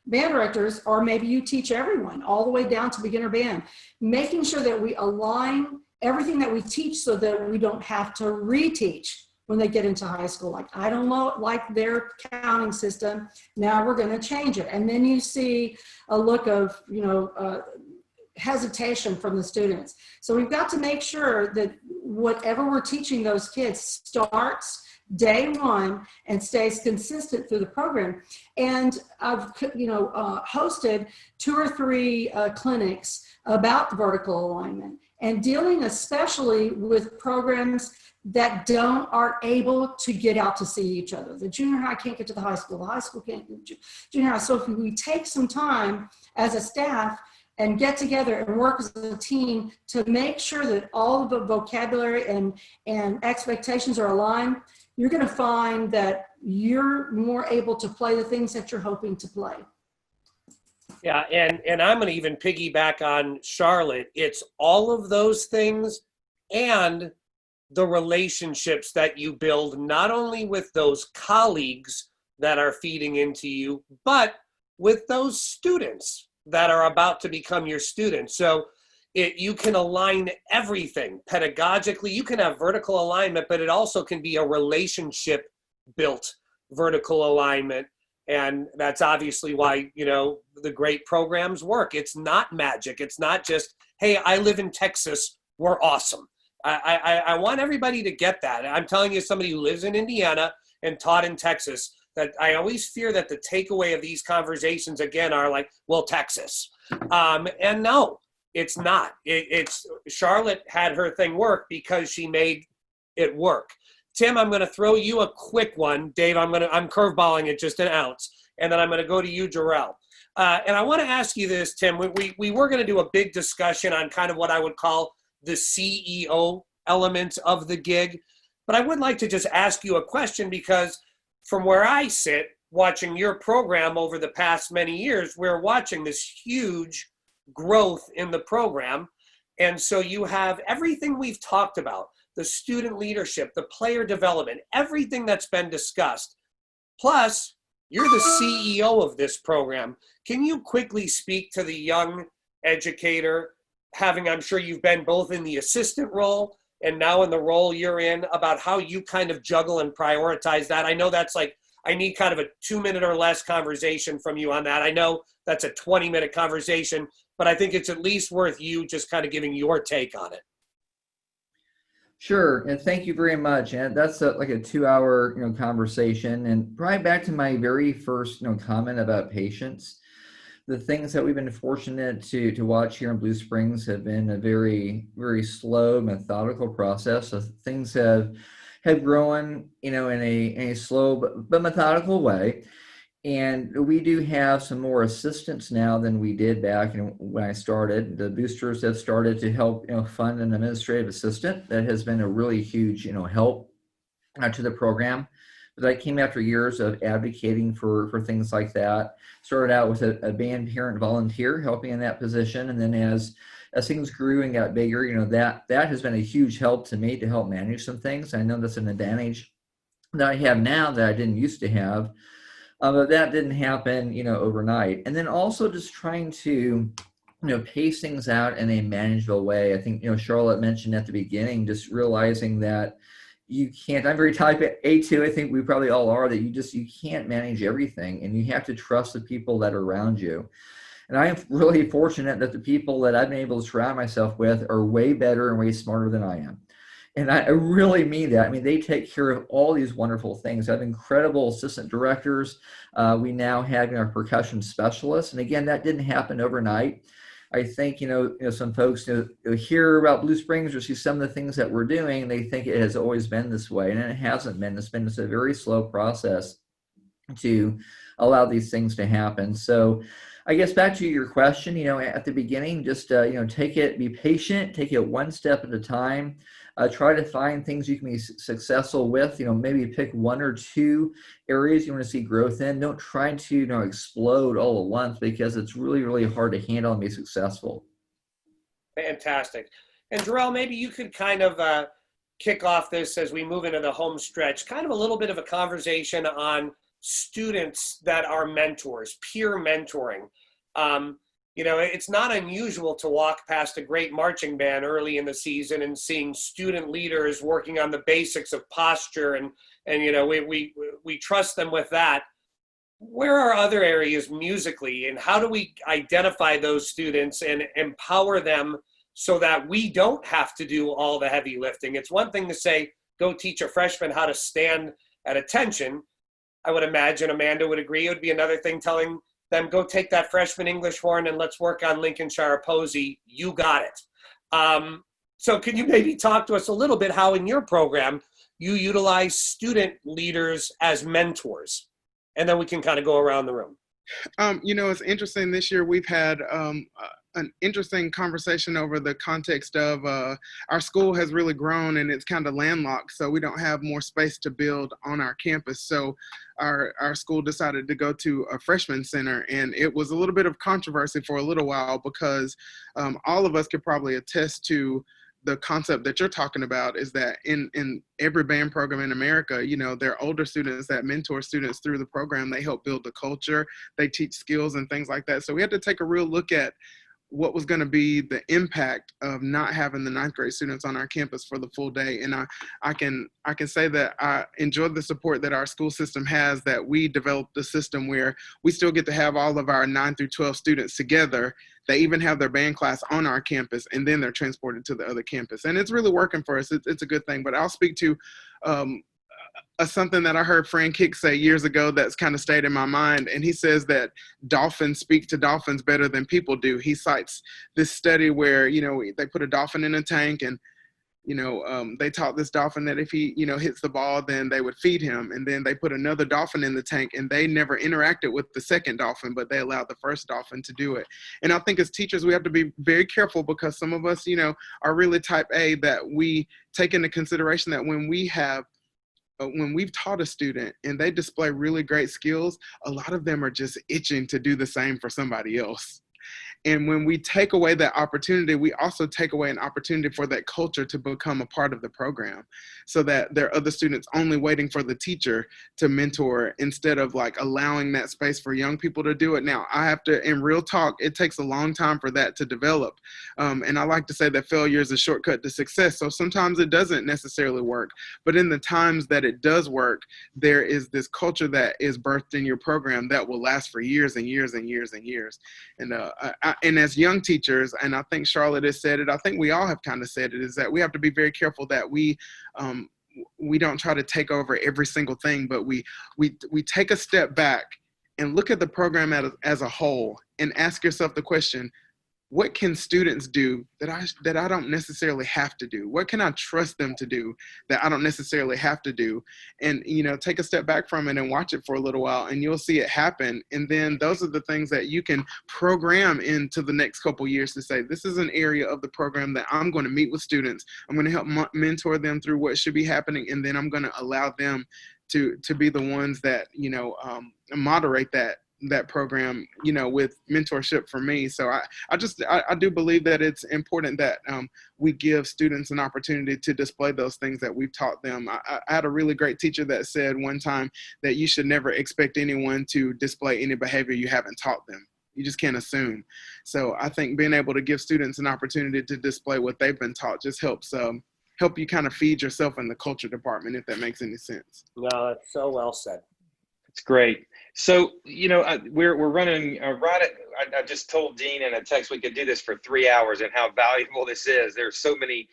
band directors, or maybe you teach everyone all the way down to beginner band, making sure that we align everything that we teach so that we don't have to reteach when they get into high school. Like, I don't like their counting system, now we're going to change it. And then you see a look of, hesitation from the students. So we've got to make sure that whatever we're teaching those kids starts day one and stays consistent through the program. And I've hosted 2 or 3 clinics about the vertical alignment, and dealing especially with programs that aren't able to get out to see each other. The junior high can't get to the high school can't get to junior high. So if we take some time as a staff and get together and work as a team to make sure that all of the vocabulary and expectations are aligned, you're going to find that you're more able to play the things that you're hoping to play. Yeah, and I'm going to even piggyback on Charlotte. It's all of those things and the relationships that you build, not only with those colleagues that are feeding into you, but with those students that are about to become your students. So you can align everything pedagogically. You can have vertical alignment, but it also can be a relationship built vertical alignment. And that's obviously why, the great programs work. It's not magic. It's not just, hey, I live in Texas, we're awesome. I want everybody to get that. I'm telling you, somebody who lives in Indiana and taught in Texas, that I always fear that the takeaway of these conversations, again, are like, well, Texas. And no, it's not. It's Charlotte had her thing work because she made it work. Tim, I'm going to throw you a quick one. Dave, I'm curveballing it just an ounce. And then I'm going to go to you, Jerell. And I want to ask you this, Tim. We were going to do a big discussion on kind of what I would call the CEO element of the gig. But I would like to just ask you a question, because from where I sit, watching your program over the past many years, we're watching this huge growth in the program. And so you have everything we've talked about, the student leadership, the player development, everything that's been discussed. Plus, you're the CEO of this program. Can you quickly speak to the young educator, I'm sure you've been both in the assistant role and now in the role you're in, about how you kind of juggle and prioritize that? I know that's like, I need kind of a 2-minute or less conversation from you on that. I know that's a 20-minute conversation, but I think it's at least worth you just kind of giving your take on it. Sure, and thank you very much. And that's like a 2-hour conversation. And probably back to my very first comment about patience. The things that we've been fortunate to watch here in Blue Springs have been a very, very slow, methodical process. So things have grown, in a slow but methodical way. And we do have some more assistants now than we did back when I started. The boosters have started to help fund an administrative assistant. That has been a really huge help to the program. But that came after years of advocating for things like that. Started out with a band parent volunteer helping in that position, and then as things grew and got bigger, that has been a huge help to me to help manage some things. I know that's an advantage that I have now that I didn't used to have, but that didn't happen overnight. And then also just trying to pace things out in a manageable way. I think Charlotte mentioned at the beginning, just realizing that you can't, I'm very type A too, I think we probably all are, that you can't manage everything, and you have to trust the people that are around you. And I am really fortunate that the people that I've been able to surround myself with are way better and way smarter than I am. And I really mean that. I mean, they take care of all these wonderful things. I have incredible assistant directors. We now have our percussion specialists. And again, that didn't happen overnight. I think, some folks hear about Blue Springs or see some of the things that we're doing, and they think it has always been this way. And it hasn't been. It's been just a very slow process to allow these things to happen. So I guess back to your question, at the beginning, just, be patient, take it one step at a time. Try to find things you can be successful with. Maybe pick one or two areas you want to see growth in. Don't try to explode all at once, because it's really, really hard to handle and be successful. Fantastic. And Jerell, maybe you could kind of kick off this as we move into the home stretch, kind of a little bit of a conversation on students that are mentors, peer mentoring. It's not unusual to walk past a great marching band early in the season and seeing student leaders working on the basics of posture, and we trust them with that. Where are other areas musically, and how do we identify those students and empower them so that we don't have to do all the heavy lifting? It's one thing to say, go teach a freshman how to stand at attention. I would imagine Amanda would agree. It would be another thing telling them, go take that freshman English horn and let's work on Lincolnshire Posey. You got it. So can you maybe talk to us a little bit how in your program you utilize student leaders as mentors? And then we can kind of go around the room. It's interesting. This year we've had an interesting conversation over the context of our school has really grown and it's kind of landlocked, so we don't have more space to build on our campus. So our school decided to go to a freshman center, and it was a little bit of controversy for a little while, because all of us could probably attest to the concept that you're talking about, is that in every band program in America, there are older students that mentor students through the program. They help build the culture, they teach skills and things like that. So we had to take a real look at what was going to be the impact of not having the ninth grade students on our campus for the full day. And I can say that I enjoyed the support that our school system has, that we developed a system where we still get to have all of our 9 through 12 students together. They even have their band class on our campus, and then they're transported to the other campus. And it's really working for us. It's a good thing. But I'll speak to something that I heard Fran Kick say years ago that's kind of stayed in my mind. And he says that dolphins speak to dolphins better than people do. He cites this study where, they put a dolphin in a tank, and, they taught this dolphin that if he, hits the ball, then they would feed him. And then they put another dolphin in the tank, and they never interacted with the second dolphin, but they allowed the first dolphin to do it. And I think as teachers, we have to be very careful, because some of us, are really type A, that we take into consideration that when we've taught a student and they display really great skills, a lot of them are just itching to do the same for somebody else. And when we take away that opportunity, we also take away an opportunity for that culture to become a part of the program, so that there are other students only waiting for the teacher to mentor, instead of allowing that space for young people to do it. Now, I have to, in real talk, it takes a long time for that to develop. And I like to say that failure is a shortcut to success. So sometimes it doesn't necessarily work, but in the times that it does work, there is this culture that is birthed in your program that will last for years and years and years and years. And as young teachers, and I think Charlotte has said it, I think we all have kind of said it, is that we have to be very careful that we don't try to take over every single thing, but we take a step back and look at the program as a whole, and ask yourself the question, what can students do that I don't necessarily have to do? What can I trust them to do that I don't necessarily have to do? And, take a step back from it and watch it for a little while, and you'll see it happen. And then those are the things that you can program into the next couple years to say, this is an area of the program that I'm going to meet with students. I'm going to help mentor them through what should be happening. And then I'm going to allow them to be the ones that, moderate that program, with mentorship for me. So I do believe that it's important that we give students an opportunity to display those things that we've taught them. I had a really great teacher that said one time that you should never expect anyone to display any behavior you haven't taught them. You just can't assume. So I think being able to give students an opportunity to display what they've been taught just helps help you kind of feed yourself in the culture department, if that makes any sense. No, that's so well said. It's great. So, we're running right at, I just told Dean in a text we could do this for 3 hours and how valuable this is. There's so many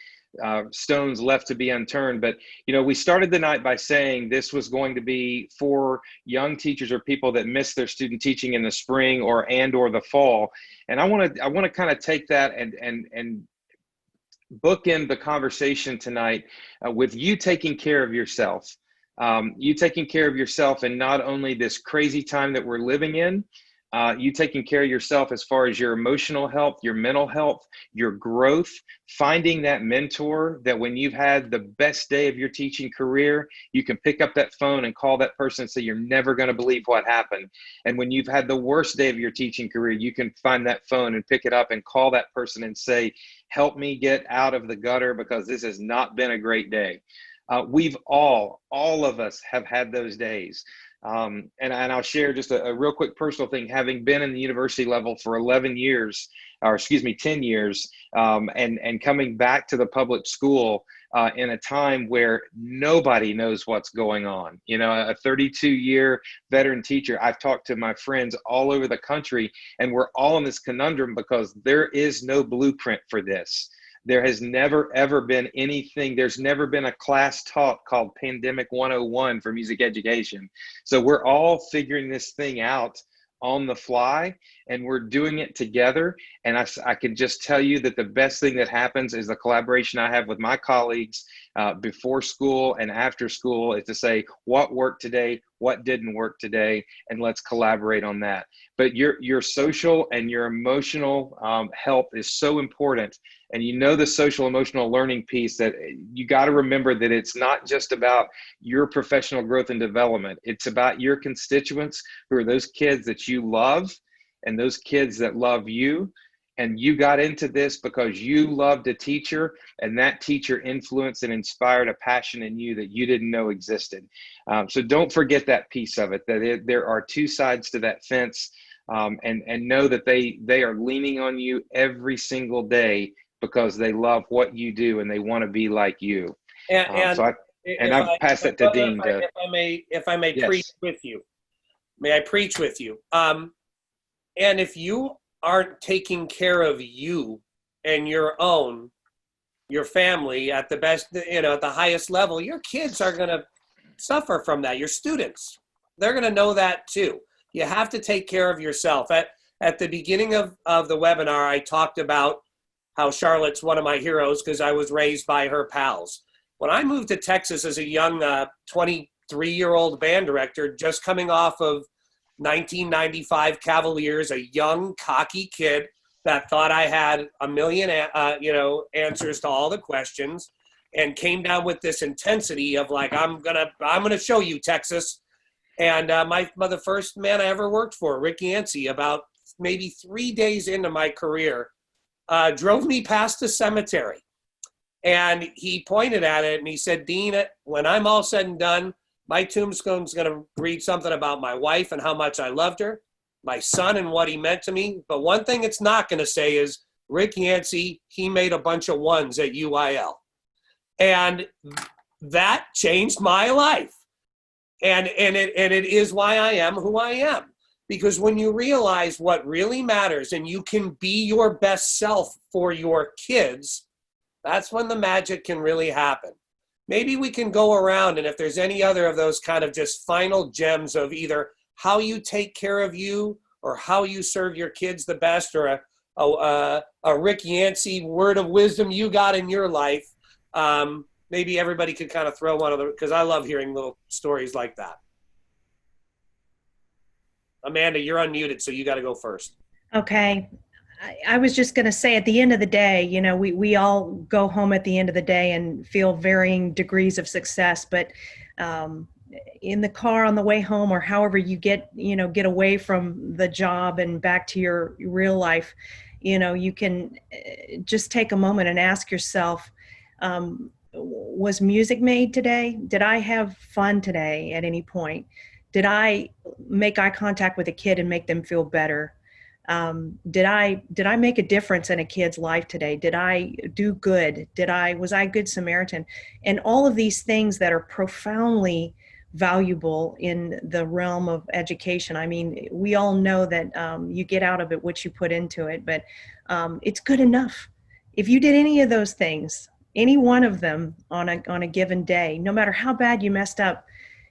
stones left to be unturned. But, we started the night by saying this was going to be for young teachers or people that miss their student teaching in the spring or the fall. And I want to kind of take that and bookend the conversation tonight with you taking care of yourself. You taking care of yourself in not only this crazy time that we're living in, you taking care of yourself as far as your emotional health, your mental health, your growth, finding that mentor that when you've had the best day of your teaching career, you can pick up that phone and call that person and say, you're never going to believe what happened. And when you've had the worst day of your teaching career, you can find that phone and pick it up and call that person and say, help me get out of the gutter because this has not been a great day. We've all of us have had those days. And I'll share just a real quick personal thing. Having been in the university level for 11 years, or excuse me, 10 years, and coming back to the public school in a time where nobody knows what's going on. You know, a 32-year veteran teacher, I've talked to my friends all over the country, and we're all in this conundrum because there is no blueprint for this. There has never, ever been anything. There's never been a class taught called Pandemic 101 for music education. So we're all figuring this thing out on the fly, and we're doing it together. And I can just tell you that the best thing that happens is the collaboration I have with my colleagues before school and after school is to say what worked today, what didn't work today, and let's collaborate on that. But your social and your emotional health is so important. And you know the social emotional learning piece, that you got to remember that it's not just about your professional growth and development. It's about your constituents, who are those kids that you love and those kids that love you. And you got into this because you loved a teacher, and that teacher influenced and inspired a passion in you that you didn't know existed. So don't forget that piece of it, that there are two sides to that fence, and know that they are leaning on you every single day because they love what you do and they want to be like you. I've passed it to Dean. If I may Yes. preach with you, may I preach with you? And if you aren't taking care of you and your family at the best, at the highest level, your kids are going to suffer from that. Your students, they're going to know that too. You have to take care of yourself. At the beginning of the webinar, I talked about how Charlotte's one of my heroes because I was raised by her pals. When I moved to Texas as a young 23-year-old band director, just coming off of 1995 Cavaliers, a young, cocky kid that thought I had a million, answers to all the questions, and came down with this intensity of like, I'm gonna show you, Texas. And the first man I ever worked for, Rick Yancey, about maybe 3 days into my career, drove me past the cemetery, and he pointed at it and he said, Dean, when I'm all said and done, my tombstone's going to read something about my wife and how much I loved her, my son and what he meant to me. But one thing it's not going to say is Rick Yancey, he made a bunch of ones at UIL. And that changed my life. And it is why I am who I am. Because when you realize what really matters and you can be your best self for your kids, that's when the magic can really happen. Maybe we can go around, and if there's any other of those kind of just final gems of either how you take care of you or how you serve your kids the best, or a Rick Yancey word of wisdom you got in your life, maybe everybody could kind of throw one of them, because I love hearing little stories like that. Amanda, you're unmuted, so you got to go first. Okay. I was just going to say, at the end of the day, we all go home at the end of the day and feel varying degrees of success, but in the car on the way home, or however you get away from the job and back to your real life, you can just take a moment and ask yourself, was music made today? Did I have fun today at any point? Did I make eye contact with a kid and make them feel better? Did I make a difference in a kid's life today? Did I do good? Was I a good Samaritan? And all of these things that are profoundly valuable in the realm of education. I mean, we all know that you get out of it what you put into it, but it's good enough. If you did any of those things, any one of them on a given day, no matter how bad you messed up,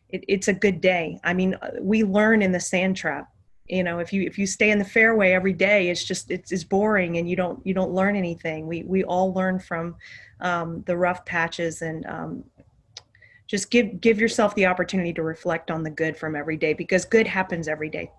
it's a good day. I mean, we learn in the sand trap. If you stay in the fairway every day, it's boring and you don't learn anything. We all learn from the rough patches, and just give yourself the opportunity to reflect on the good from every day, because good happens every day.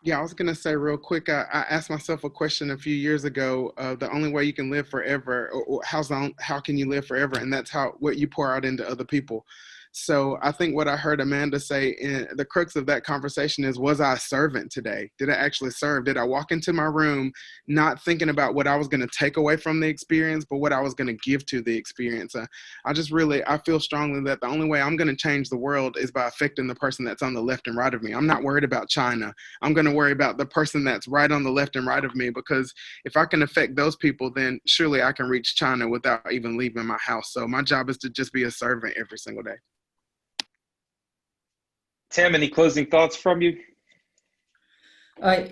Yeah, I was gonna say real quick. I asked myself a question a few years ago. The only way you can live forever, or how can you live forever? And that's what you pour out into other people. So I think what I heard Amanda say in the crux of that conversation is, was I a servant today? Did I actually serve? Did I walk into my room not thinking about what I was going to take away from the experience, but what I was going to give to the experience? I feel strongly that the only way I'm going to change the world is by affecting the person that's on the left and right of me. I'm not worried about China. I'm going to worry about the person that's right on the left and right of me, because if I can affect those people, then surely I can reach China without even leaving my house. So my job is to just be a servant every single day. Tim, any closing thoughts from you?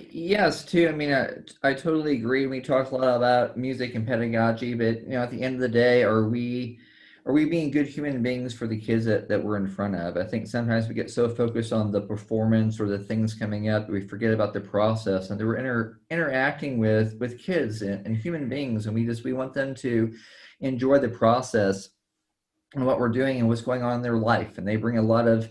Yes, too. I mean, I totally agree. We talked a lot about music and pedagogy, but at the end of the day, are we being good human beings for the kids that we're in front of? I think sometimes we get so focused on the performance or the things coming up, we forget about the process, and that we're interacting with kids and human beings, and we want them to enjoy the process and what we're doing and what's going on in their life. And they bring a lot of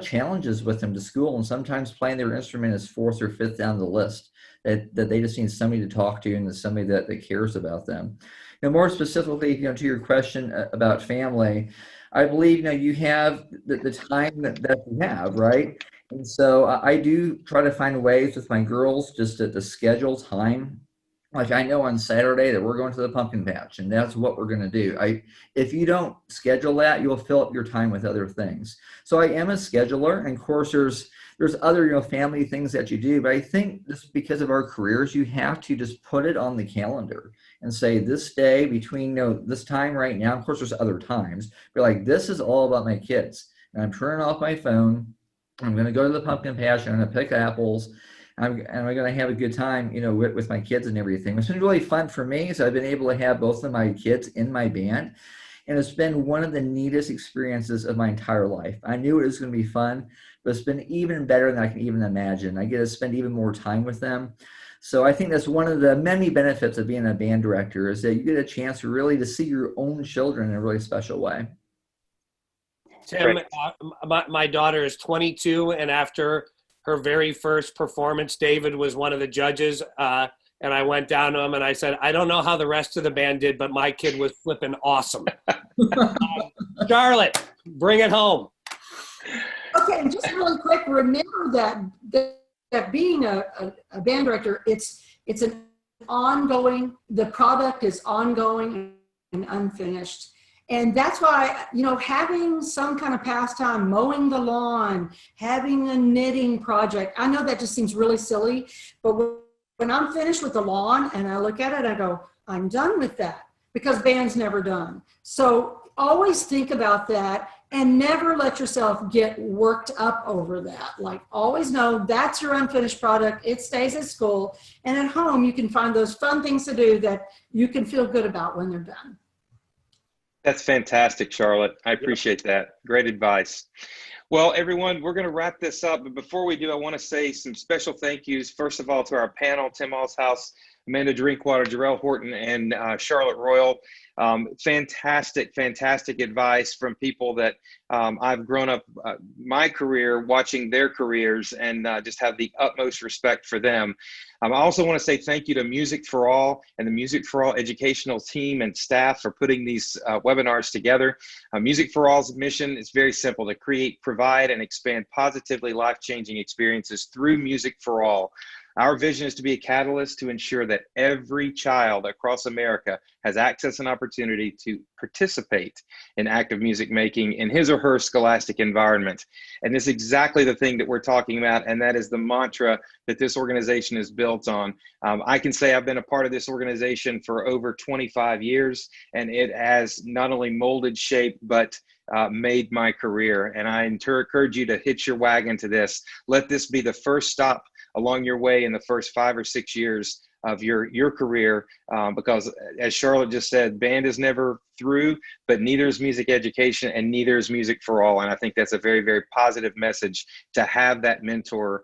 challenges with them to school, and sometimes playing their instrument is fourth or fifth down the list, that they just need somebody to talk to and somebody that cares about them. More specifically, to your question about family, I believe you have the time that you have, right? And so I do try to find ways with my girls just to schedule time. Like, I know on Saturday that we're going to the pumpkin patch, and that's what we're going to do. If you don't schedule that, you'll fill up your time with other things. So I am a scheduler, and of course there's other family things that you do, but I think just because of our careers, you have to just put it on the calendar and say, this day between this time right now. Of course, there's other times, but like, this is all about my kids, and I'm turning off my phone. I'm going to go to the pumpkin patch. I'm going to pick apples. I'm going to have a good time, with my kids and everything. It's been really fun for me. So I've been able to have both of my kids in my band, and it's been one of the neatest experiences of my entire life. I knew it was going to be fun, but it's been even better than I can even imagine. I get to spend even more time with them. So I think that's one of the many benefits of being a band director, is that you get a chance to see your own children in a really special way. Tim, my daughter is 22, and after her very first performance, David was one of the judges, and I went down to him and I said, I don't know how the rest of the band did, but my kid was flipping awesome. Charlotte, bring it home. Okay, and just really quick, remember that being a band director, it's an ongoing, the product is ongoing and unfinished. And that's why, having some kind of pastime, mowing the lawn, having a knitting project, I know that just seems really silly, but when I'm finished with the lawn and I look at it, I go, I'm done with that, because band's never done. So always think about that, and never let yourself get worked up over that. Like, always know that's your unfinished product. It stays at school, and at home you can find those fun things to do that you can feel good about when they're done. That's fantastic, Charlotte. I appreciate that. Great advice. Well, everyone, we're going to wrap this up. But before we do, I want to say some special thank yous. First of all, to our panel, Tim Allshouse, Amanda Drinkwater, Jerell Horton, and Charlotte Royall. Fantastic advice from people that I've grown up my career watching their careers, and just have the utmost respect for them. I also want to say thank you to Music for All and the Music for All educational team and staff for putting these webinars together. Music for All's mission is very simple: to create, provide, and expand positively life-changing experiences through Music for All. Our vision is to be a catalyst to ensure that every child across America has access and opportunity to participate in active music making in his or her scholastic environment. And this is exactly the thing that we're talking about, and that is the mantra that this organization is built on. I can say I've been a part of this organization for over 25 years, and it has not only molded, shaped, but made my career. And I encourage you to hitch your wagon to this. Let this be the first stop along your way in the first 5 or 6 years of your career, because as Charlotte just said, band is never through, but neither is music education, and neither is Music for All. And I think that's a very, very positive message, to have that mentor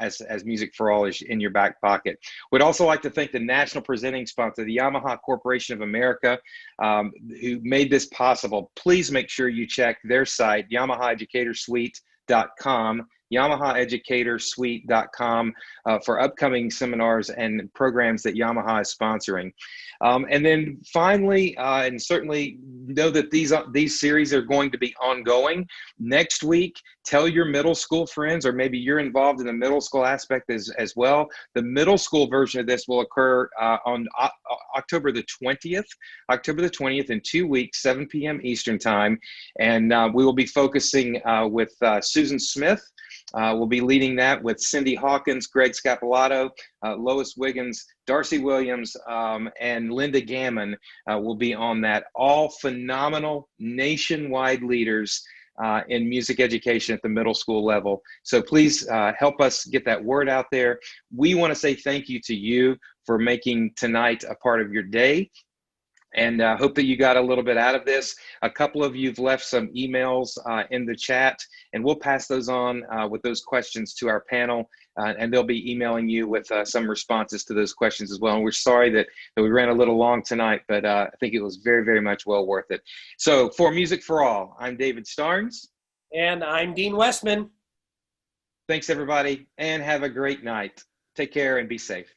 as Music for All is in your back pocket. We'd also like to thank the national presenting sponsor, the Yamaha Corporation of America, who made this possible. Please make sure you check their site, YamahaEducatorSuite.com. YamahaEducatorSuite.com for upcoming seminars and programs that Yamaha is sponsoring. And then finally, and certainly know that these series are going to be ongoing. Next week, tell your middle school friends, or maybe you're involved in the middle school aspect as well. The middle school version of this will occur on October the 20th. October the 20th in 2 weeks, 7 p.m. Eastern time. And we will be focusing with Susan Smith. We'll be leading that with Cindy Hawkins, Greg Scapolato, Lois Wiggins, Darcy Williams, and Linda Gammon will be on that. All phenomenal nationwide leaders in music education at the middle school level. So please help us get that word out there. We want to say thank you to you for making tonight a part of your day. And hope that you got a little bit out of this. A couple of you've left some emails in the chat, and we'll pass those on with those questions to our panel, and they'll be emailing you with some responses to those questions as well. And we're sorry that we ran a little long tonight, but I think it was very, very much well worth it. So for Music for All, I'm David Starnes. And I'm Dean Westman. Thanks, everybody, and have a great night. Take care and be safe.